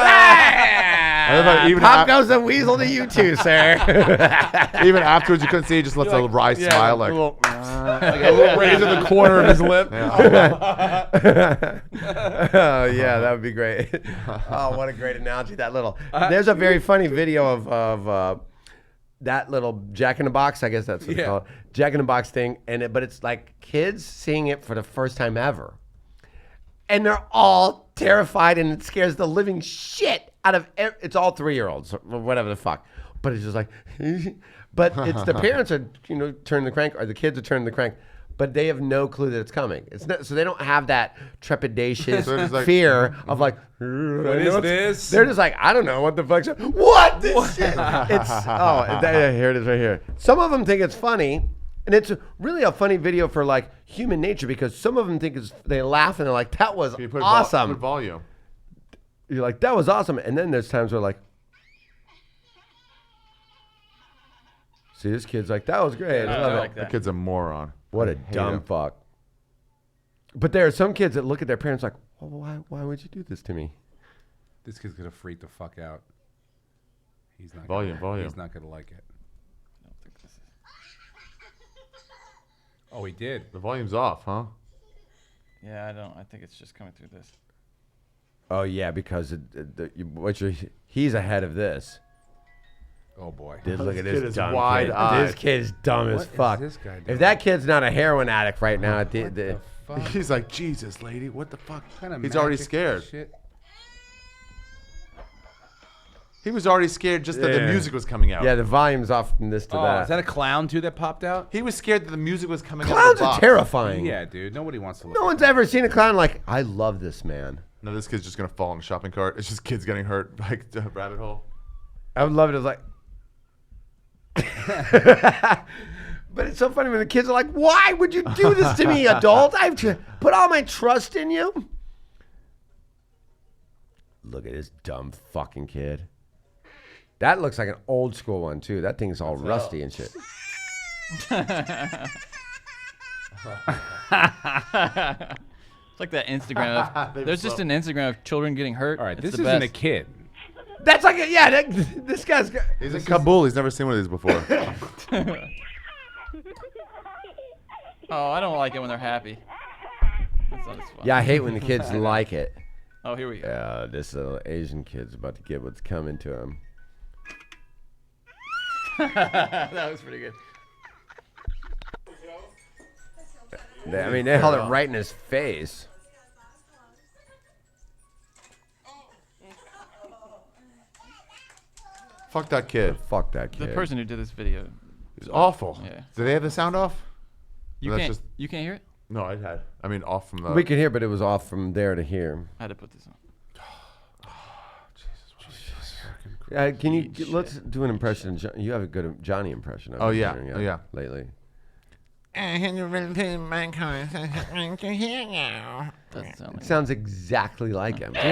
I love how even Pop af- goes the weasel to you too, sir. Even afterwards, you couldn't see. He just lets a wry smile, like. Like a little raise in the corner of his lip. Oh yeah, that would be great. Oh, what a great analogy! That little. There's a very funny video of that little Jack in the Box. I guess that's what it's called. Jack in the Box thing, but it's like kids seeing it for the first time ever, and they're all terrified, and it scares the living shit out of. It's all 3-year-olds, or whatever the fuck. But it's just like, but it's the parents are turning the crank, or the kids are turning the crank. But they have no clue that it's coming. It's not, so they don't have that trepidatious So it's like- fear of like, What is this? They're just like, I don't know what the fuck's what this shit. Here it is right here. Some of them think it's funny, and it's really a funny video for like human nature because some of them think they laugh and they're like, that was You put awesome. Put volume. You're like, that was awesome, and then there's times where like, see, this kid's like, that was great. I love it. like The that. kid's a moron. What a I hate dumb him. fuck. But there are some kids that look at their parents like, well, why would you do this to me? This kid's gonna freak the fuck out. He's not. Volume. He's not gonna like it. Oh, he did. The volume's off, huh? Yeah, I don't. I think it's just coming through this. Oh yeah, because he's ahead of this. Oh boy. Dude, look at This this kid is dumb wide-eyed. kid. This kid's dumb as What is fuck. this guy doing? If that kid's not a heroin addict right now, Fuck. He's like, Jesus, lady, what the fuck? Kind of He's already magic scared. Shit. He was already scared just that the Yeah. music was coming out. yeah, the volume's off from this to Oh, that. is that a clown too that popped out? He was scared that the music was coming out of Clowns the are box. terrifying. Yeah, dude. Nobody wants to look. No at one's that. ever seen a clown like, I love this man. No, this kid's just going to fall in a shopping cart. It's just kids getting hurt, like a rabbit hole. I would love it. It's like, but it's so funny when the kids are like, why would you do this to me, adult? I've put all my trust in you. Look at this dumb fucking kid. That looks like an old school one, too. That thing's all rusty and shit. It's like that Instagram. There's just an Instagram of children getting hurt. All right, It's this the isn't best. a kid. That's like, this guy's got. He's in Kabul. He's never seen one of these before. Oh, I don't like it when they're happy. That's not as fun. Yeah, I hate when the kids like it. Oh, here we go. Yeah, this little Asian kid's about to get what's coming to him. That was pretty good. They held it right in his face. Fuck that kid. Fuck that The kid. person who did this video. It's awful. Yeah. Do they have the sound off? You That's can't. just- You can't hear it. No, I had. I mean, off from the. We could hear, but it was off from there to here. I had to put this on. Can you let's do an impression? You have a good Johnny impression. I've Oh, been yeah. hearing Oh, yeah. Lately. Doesn't sound It like sounds exactly like him. Dude.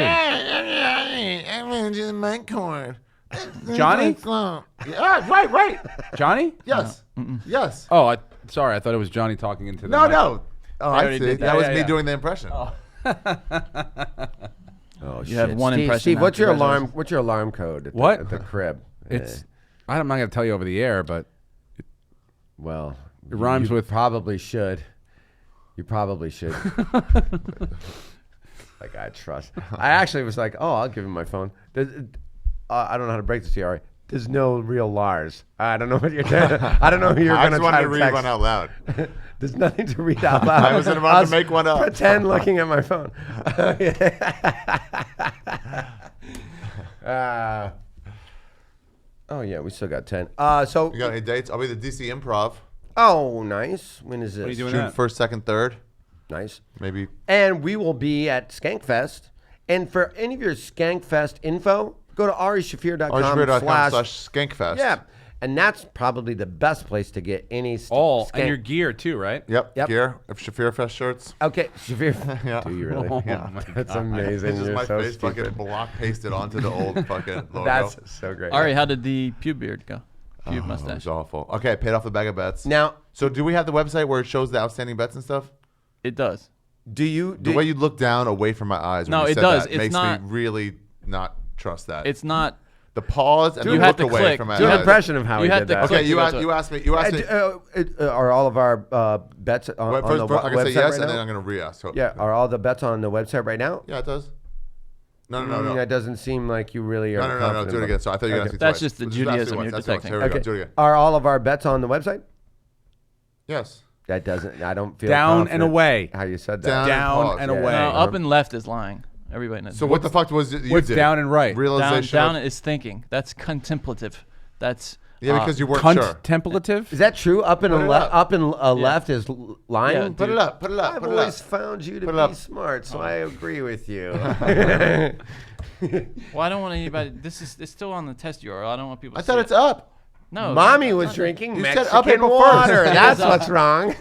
Johnny? Yeah, right. Johnny? Yes. Yes. Oh, sorry. I thought it was Johnny talking into the No, mic. no. Oh, I already see. did That that. was Yeah, me yeah. doing the impression. Oh, You have shit. one Steve, impression Steve, now. what's your alarm? Congratulations. What's your alarm code? At What? at the crib? It's. I'm not going to tell you over the air, but Well, it rhymes you with. probably should. You probably should. Like I trust. I actually was like, oh, I'll give him my phone. I don't know how to break this to you, Ari. There's no real Lars. I don't know what you're doing. I don't know who you're I going just to try wanted to to read text. one out loud. There's nothing to read out loud. I wasn't about to make one up. Pretend looking at my phone. Oh yeah, we still got 10. So You got any dates? I'll be at the DC Improv. oh, nice. When is this? What are you doing June that? 1st, 2nd, 3rd. Nice. Maybe. And we will be at Skankfest. And for any of your Skankfest info, go to arishafir.com Arishafir.com/skankfest. Yeah. And that's probably the best place to get any Oh, skank. and your gear too, right? Yep. Yep. Gear of Shafir Fest shirts. Okay, Shafir. Yeah. Do you really? Oh, Yeah. my That's God. amazing. It's just You're my so face fucking stupid. block pasted onto the old fucking logo. That's so great. Ari, how did the pube beard go? Pube It mustache. was awful. Okay, I paid off the bag of bets. Now, So do we have the website where it shows the outstanding bets and stuff? It does. do you? The way you look down away from my eyes when No, you it said does. that It's makes not- me really not trust that. It's not. the pause and You the have look to away click. from my do an eyes. impression of how You he have did to that. click. Okay, you to asked, go to you it. asked me. You asked me. Are all of our bets on, Wait, on the first, I'm website gonna say yes, right and then now? I'm gonna re-ask. So, Yeah, are all the bets on the website right now? yeah, it does. No. That doesn't seem like you really are. No. confident Do it about again. So I thought you were Okay. gonna ask me That's twice. just the Just ask me Judaism once. you're That's once. detecting. Here we go. Okay. Do it again. Are all of our bets on the website? Yes. That doesn't. I don't feel Down and confident away. How you said Down that? Down pause, and yeah. away. No, up and left is lying. Everybody knows. So what the fuck was it you What's did? down and right? down Realization. down of- is thinking. That's contemplative. That's yeah, because you weren't Cunt sure. templative? Is that true? Up and Put it left. up. Up and left is lying. Yeah, Put it up. Put it up. I've Put it always up. found you to Put it be up. smart, so I agree with you. Well, I don't want anybody. It's still on the test URL. I don't want people. I to thought see it's it. up. No, Mommy it's was not- drinking You said Mexican up April water. 1st. That's It is up. what's wrong.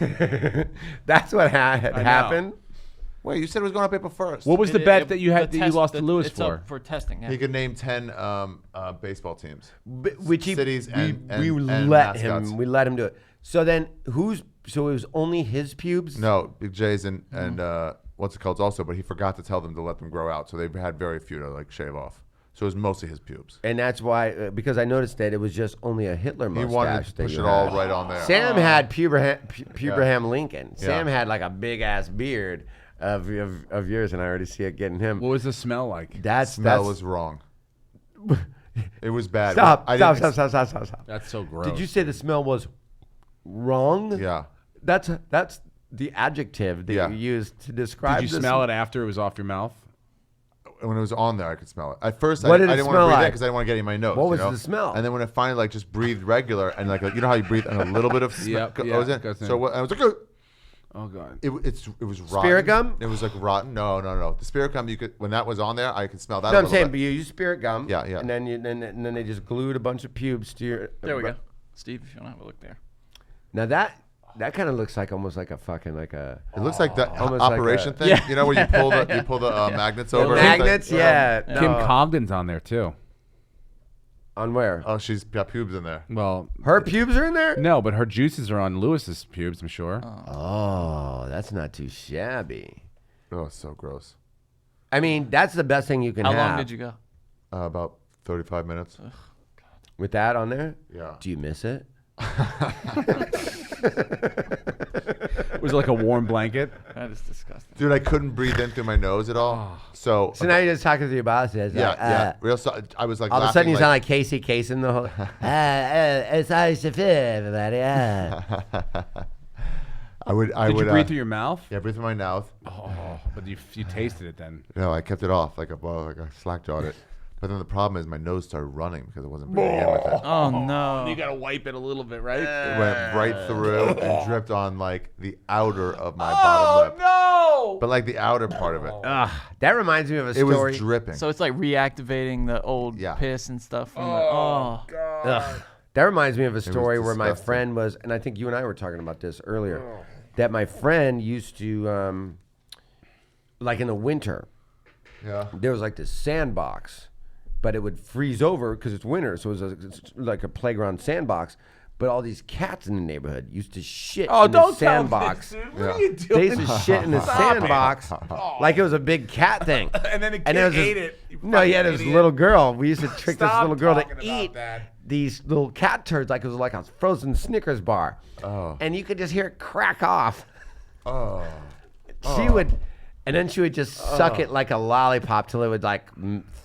That's what had know. happened. Wait, you said it was going up April 1st. What was the It- bet it- that you had the that you test- lost to Lewis it's for? up for testing. Yeah. He could name 10 baseball teams. Which he, Cities and we and let mascots. him. We let him do it. So then, So it was only his pubes. No, Big J's and what's it called also, but he forgot to tell them to let them grow out, so they had very few to like shave off. So it was mostly his pubes. And that's why, because I noticed that it was just only a Hitler He mustache. wanted to that push you it all had. right on there. Sam had Puberham Lincoln. Sam Yeah. had like a big ass beard of yours, and I already see it getting him. What was the smell like? That's Smell was wrong. It was bad. stop. I Stop. didn't- Stop. That's so gross. Did you say the smell was wrong? Yeah. That's the adjective that Yeah. you used to describe. Did you smell it after it was off your mouth? When it was on there, I could smell it. At first, What I did it didn't smell want to breathe it like? because I didn't want to get it in my nose. What was you know? the smell? And then when it finally like just breathed regular and like you know how you breathe and a little bit of smell Yep, goes yeah, in. goes in. So what, I was like, Oh god. it was rotten. Spirit gum? It was like rotten. No. The spirit gum, you could when that was on there, I could smell that. No, a I'm little saying, bit. but you use spirit gum. Yeah, yeah. And then they just glued a bunch of pubes to your. There we go. Steve, if you want to have a look there. Now that kind of looks like almost like a fucking like a. It looks like the Almost like operation a- thing. Yeah. You know where you pull the magnets over. Magnets, yeah. Kim No. Congdon's on there too. On where? Oh, she's got pubes in there. Well, Her pubes are in there? no, but her juices are on Lewis's pubes, I'm sure. Oh, that's not too shabby. Oh, it's so gross. I mean, that's the best thing you can How have. long did you go? About 35 minutes. With that on there? Yeah. Do you miss it? Was it like a warm blanket? That is disgusting. Dude, I couldn't breathe in through my nose at all. So So now you're just talking to your boss. It's yeah, like, yeah. Real. I was like all of a laughing, sudden you like, sound like Casey Kasem the whole. It's Ari Shaffir, everybody. I would. Did you breathe through your mouth? Yeah, breathe through my mouth. Oh, but you tasted it then. No, I kept it off like I slack jawed it. But then the problem is my nose started running because I wasn't breathing in with it. Oh no. You gotta wipe it a little bit, right? It went right through and dripped on like the outer of my bottom lip. no! But like the outer part of it. That reminds me of a It story. was dripping. So it's like reactivating the old Yeah. piss and stuff from God. Ugh. That reminds me of a story where my disgusting. friend was, and I think you and I were talking about this earlier, that my friend used to, like in the winter, Yeah. there was like this sandbox, but it would freeze over because it's winter, so it was it's like a playground sandbox. But all these cats in the neighborhood used to shit in the sandbox. What are you Yeah. doing? They used to shit in the sandbox like it was a big cat thing. And then the kid And there was ate this, it. You No, yeah, fucking this idiot. little girl. We used to trick this Stop little girl talking to about eat that. these little cat turds like it was like a frozen Snickers bar. Oh. And you could just hear it crack off. Oh. She would, and then she would just suck it like a lollipop till it would like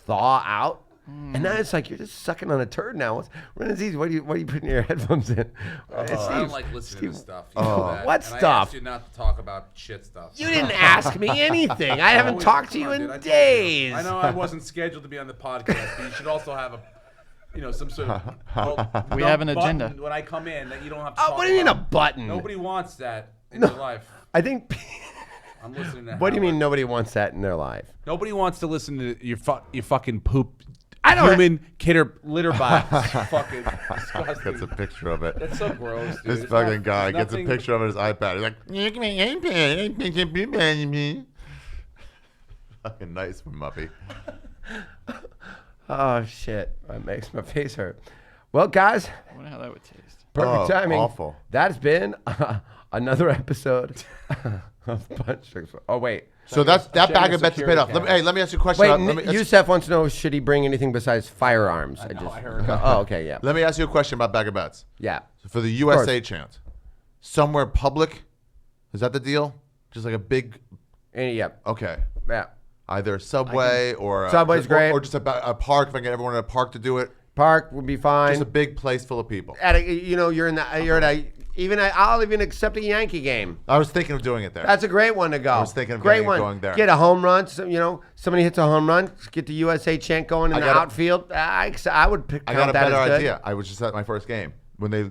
thaw out. And now it's like you're just sucking on a turd now. Rannazzisi, what are you putting your headphones in? I don't like listening to stuff. You know that. What And I stuff? asked you not to talk about shit stuff. You didn't ask me anything. I haven't talked to you Come on, in dude, I told you. days. I know I wasn't scheduled to be on the podcast, but you should also have some sort of. We have an agenda. When I come in, that you don't have to. Oh, talk what do you mean a about. button? Nobody wants that in your life. I think. I'm listening to. What do you mean Howard. nobody wants that in their life? Nobody wants to listen to your fucking poop. I don't- Human litter box. Fucking disgusting. Gets a picture of it. That's so gross, dude. This It's fucking not- guy there's gets a nothing- picture of it on his iPad. He's like, look at my iPad. I picture poop on me. Fucking nice, Muppy. Oh shit! That makes my face hurt. Well, guys, I wonder how that would taste. perfect Oh, timing. awful. That's been another episode of Punch Tricks. Oh wait. So that Sharing bag a of bets is security paid off. camera. Let me ask you a question. Wait, let me- Youssef wants to know: should he bring anything besides firearms? I heard. Oh, okay, yeah, Let me ask you a question about bag of bets. yeah. So for the USA chant, somewhere public, is that the deal? Just like a big, And, yeah, okay. yeah. Either Subway or Subway's great. or just a park. If I can get everyone in a park to do it, Park would be fine. just a big place full of people. At a, you're at a. I'll even accept a Yankee game. I was thinking of doing it there. That's a great one to go. I was thinking of great going there. Get a home run. So, somebody hits a home run. Get the USA chant going in I the got a- outfield. I would count I got a that better as good. idea. I was just at my first game when they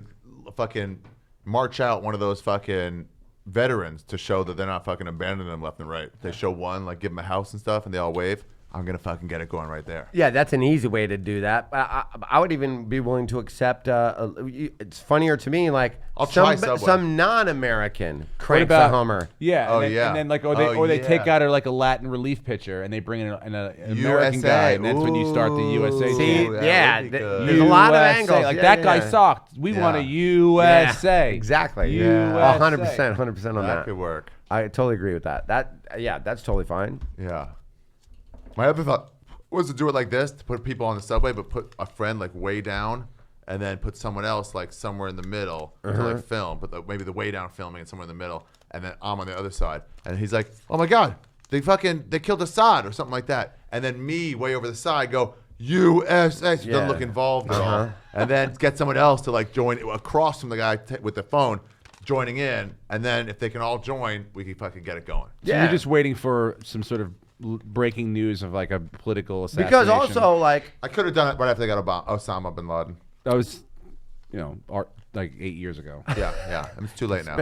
fucking march out one of those fucking veterans to show that they're not fucking abandoning them left and right. They show one, like give them a house and stuff, and they all wave. I'm gonna fucking get it going right there. Yeah, that's an easy way to do that. I would even be willing to accept. It's funnier to me, like I'll try Subway. some non-American What cranks about a Hummer. Yeah. Oh, and then, yeah. And then like, or Oh, they take yeah. out like a Latin relief pitcher and they bring in an American USA. guy, and that's when you start the USA. See, chant. that yeah, would be good. there's a lot of USA. angles. Like Yeah, that guy yeah. sucked. We want a Yeah. USA. Yeah, exactly. Yeah. 100%, 100% on That that. could work. I totally agree with that. That's totally fine. Yeah. My other thought was to do it like this, to put people on the subway, but put a friend like way down, and then put someone else like somewhere in the middle to like film, but maybe the way down filming and somewhere in the middle, and then I'm on the other side, and he's like, "Oh my God, they killed Assad" or something like that, and then me way over the side go USA, so it doesn't look involved at all, and then get someone else to like join across from the guy with the phone, joining in, and then if they can all join, we can fucking get it going. So you're just waiting for some sort of breaking news of like a political assassination. Because also, like, I could have done it right after they got Osama bin Laden. that was, like 8 years ago. Yeah. It's too late now.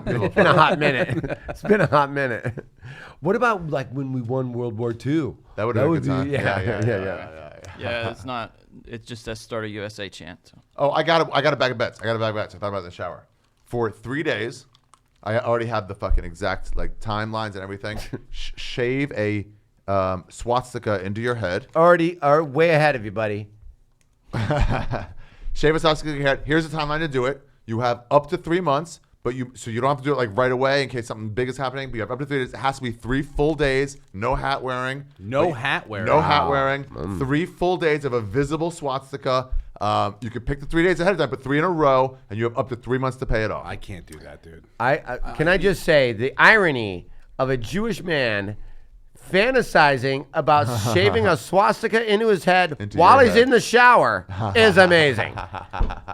it's been a hot minute. It's been a hot minute. What about like when we won World War II? That would have been a good time. Yeah. Yeah, it's not. It's just a start a USA chant. So. Oh, I got a bag of bets. I thought about it in the shower. For 3 days, I already have the fucking exact like timelines and everything. Shave a swastika into your head. Already are way ahead of you, buddy. Shave a swastika into your head. Here's the timeline to do it. You have up to 3 months, but you don't have to do it like right away in case something big is happening. But you have up to 3 days. It has to be 3 full days. No hat wearing. No hat wearing. No hat wearing. 3 full days of a visible swastika. You could pick the 3 days ahead of time, but 3 in a row, and you have up to 3 months to pay it off. I can't do that, dude. Can I just say the irony of a Jewish man fantasizing about shaving a swastika into his head Into while your he's head. in the shower is amazing.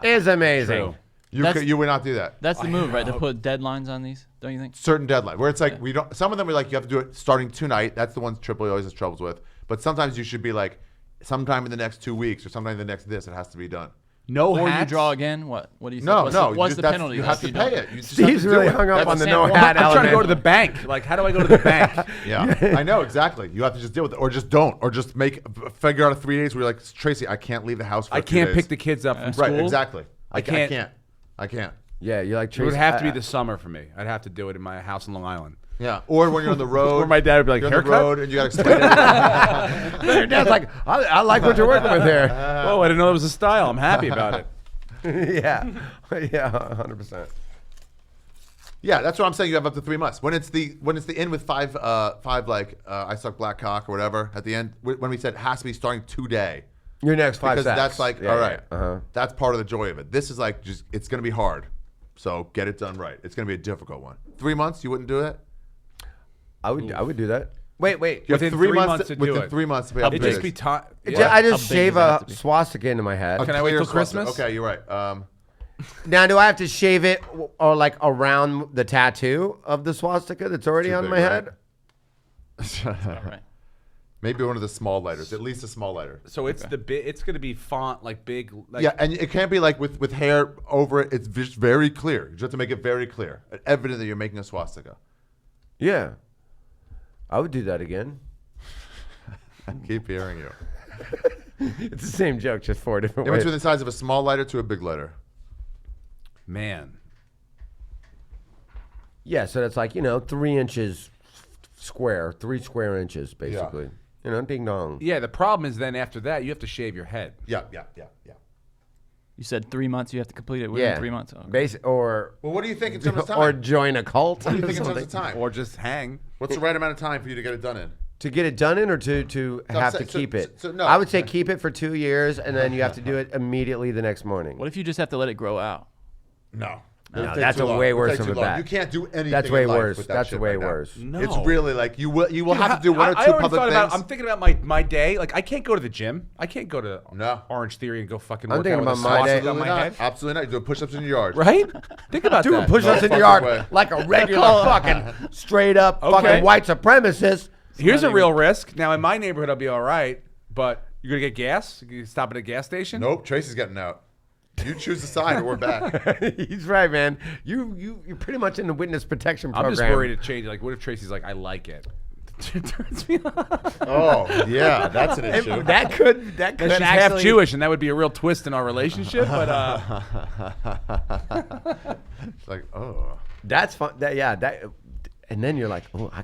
Is amazing. True. You would not do that. That's the move, right? To put deadlines on these, don't you think? Certain deadline where it's like we don't. Some of them are like you have to do it starting tonight. That's the ones Tripoli always has troubles with. But sometimes you should be like, sometime in the next 2 weeks or sometime in the next this, it has to be done. No Or hats. you draw again. What do you think? No, What's the that's- penalty? You though, have if to you pay don't? it. You just have Steve's to do really it. hung up That's on the the no same- hat I'm trying to go element. to the bank. Like, how do I go to the bank? Yeah, I know exactly. You have to just deal with it, or just don't, or just figure out a 3 days where you're like, Tracy, I can't leave the house for I 2 can't days. pick the kids up from school. Right, exactly. I can't- can't. I can't. Yeah, you're like It would Tracy. have to be the summer for me. I'd have to do it in my house in Long Island. Yeah, or when you're on the road. Or my dad would be like, you're on the haircut? road and you got to explain everything. Your dad's like, I like what you're working with here. Whoa, I didn't know that was a style. I'm happy about it. Yeah, 100%. Yeah, that's what I'm saying. You have up to 3 months. When it's the end with five I suck black cock or whatever at the end, when we said it has to be starting today, Your next 5 because sacks. that's like Yeah, all right, yeah, uh-huh. that's part of the joy of it. This is like just it's gonna be hard, so get it done right. It's gonna be a difficult one. 3 months, you wouldn't do it. I would do that. Wait. You have Within 3 3 months months to do within it. 3 months to pay How up It'd big? just be time. I just How big shave does it have a to be? swastika into my head. Can I wait Clear till swastika. Christmas? Okay, you're right. Now, do I have to shave it or like around the tattoo of the swastika that's already Too on big, my right? head? All right. Maybe one of the small lighters, at least a small lighter. So it's it's going to be font like big. Like, Yeah, and it can't be like with hair over it. It's just very clear. You just have to make it very clear, evident that you're making a swastika. Yeah. I would do that again. I keep hearing you. It's the same joke, just 4 different It went ways. from the size of a small lighter to a big lighter. Man. Yeah, so that's like, 3 inches square, 3 square inches, basically. Ding dong. Yeah, the problem is then after that, you have to shave your head. Yeah. You said 3 months. You have to complete it within 3 months. Okay. Or Well, what do you think in terms of time? or join a cult. what do you think in or terms of something. time? Or just hang. What's the right amount of time for you to get it done in? To get it done in or to have to keep it? no. I would say keep it for 2 years, and then you have to do it immediately the next morning. What if you just have to let it grow out? No. No, It'll take that's too a long. way It'll worse take of too a long. bet. You can't do anything. That's way in life worse. with that That's shit way right now. worse. No. It's really like you will have to do one or I two already public thought things. about. I'm thinking about my day. Like I can't go to the gym. I can't go to No. Orange Theory and go fucking. I'm work thinking out with about a my day. swastika on Absolutely my not. head. Absolutely not. You do push-ups in your yard. Right? Think about Doing that. push-ups in No your fucking yard way. like a regular fucking straight up Okay. fucking white supremacist. Here's a real risk. Now in my neighborhood, I'll be all right. But you're gonna get gas. You stop at a gas station. Nope. Tracy's getting out. You choose the side, or we're back. He's right, man. You're pretty much in the witness protection program. I'm just worried to change. Like, what if Tracy's like, I like it? Turns me off. Oh, yeah, that's an Hey, issue. that could She's half actually Jewish, and that would be a real twist in our relationship. But It's like, oh. That's fun. And then you're like, oh, I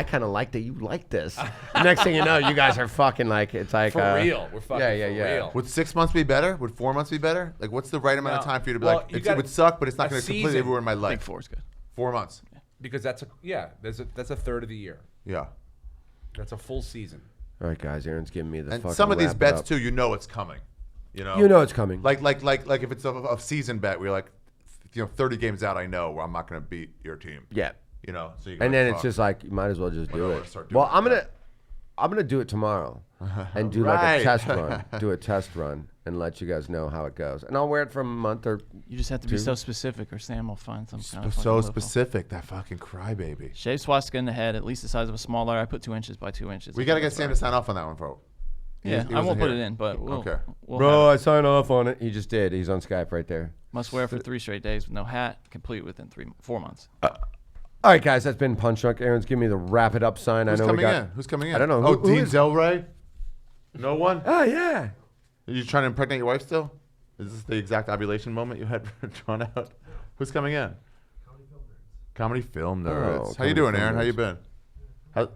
kind of like that you like this. Next thing you know, you guys are fucking like it's like for real, we're fucking yeah, for yeah. real. Would 6 months be better? Would 4 months be better? Like, what's the right amount of No. time for you to be Well, like, you it gotta- would suck, but it's not a going to completely season. ruin my I life? think 4 is good. 4 months. Because that's a third of the year. Yeah. That's a full season. All right, guys, Aaron's giving me the And fucking some of these wrap it bets, up. too, you know it's coming. You know? You know it's coming. Like if it's a season bet, where you're like, 30 games out, I know where I'm not going to beat your team. Yeah. You know? So you And then it's just like you might as well just do Whatever, it. start doing Well, it, I'm gonna do it tomorrow and do like Right. a test run. Do a test run and let you guys know how it goes. And I'll wear it for a month or You just have to be Two. so specific, or Sam will find some kind of fucking so loophole. specific, that fucking crybaby. Shave swastika in the head, at least the size of a small letter. I put 2 inches by 2 inches. We got to get Sam to sign off on that one, bro. Yeah, I won't put it in, but we'll, Okay. we'll bro, have I signed off on it. He just did. He's on Skype right there. it. Must wear for 3 straight days with no hat, complete within 4 months. All right, guys, that's been Punch Drunk. Aaron's giving me the wrap it up sign. Who's I know coming we got. in? Who's coming in? I don't know. Oh, Who Dean is- Zelray? No one? Oh yeah. Are you trying to impregnate your wife still? Is this the exact ovulation moment you had drawn out? Who's coming in? Comedy film nerds. Oh, How comedy you doing, film Aaron? How nerds. you been?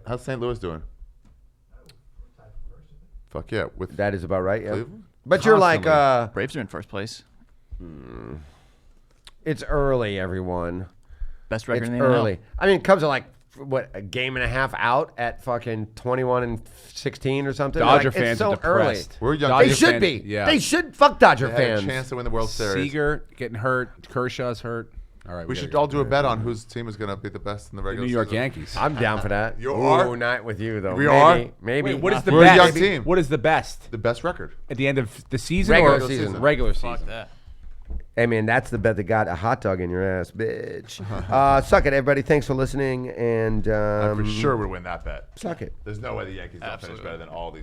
How's St. Louis doing? Fuck yeah, with That is about right. Yeah. Cleveland? But you're like, Constantly. Braves are in first place. it's early, everyone. Best record It's in the early. NL. I mean, Cubs are like what a game and a half out at fucking 21-16 or something. Dodger Like, fans it's so are depressed. early. We're young. They Dodger should fans- be. yeah. They should. Fuck Dodger They had fans. a chance to win the World Series. Seager getting hurt. Kershaw's hurt. All right, We should all do a bet on whose team is going to be the best in the the regular New York season. Yankees. I'm down for that. You Ooh, are? not with you though. We maybe, are? Maybe. Wait, what is the We're a young best? team. What is the best The best record. at the end of the season Regular or season. Regular Fuck season. that. Hey man, that's the bet that got a hot dog in your ass, bitch. Suck it, everybody. Thanks for listening, and I for sure would win that bet. suck it. There's no way the Yankees don't finish Absolutely. better than all these.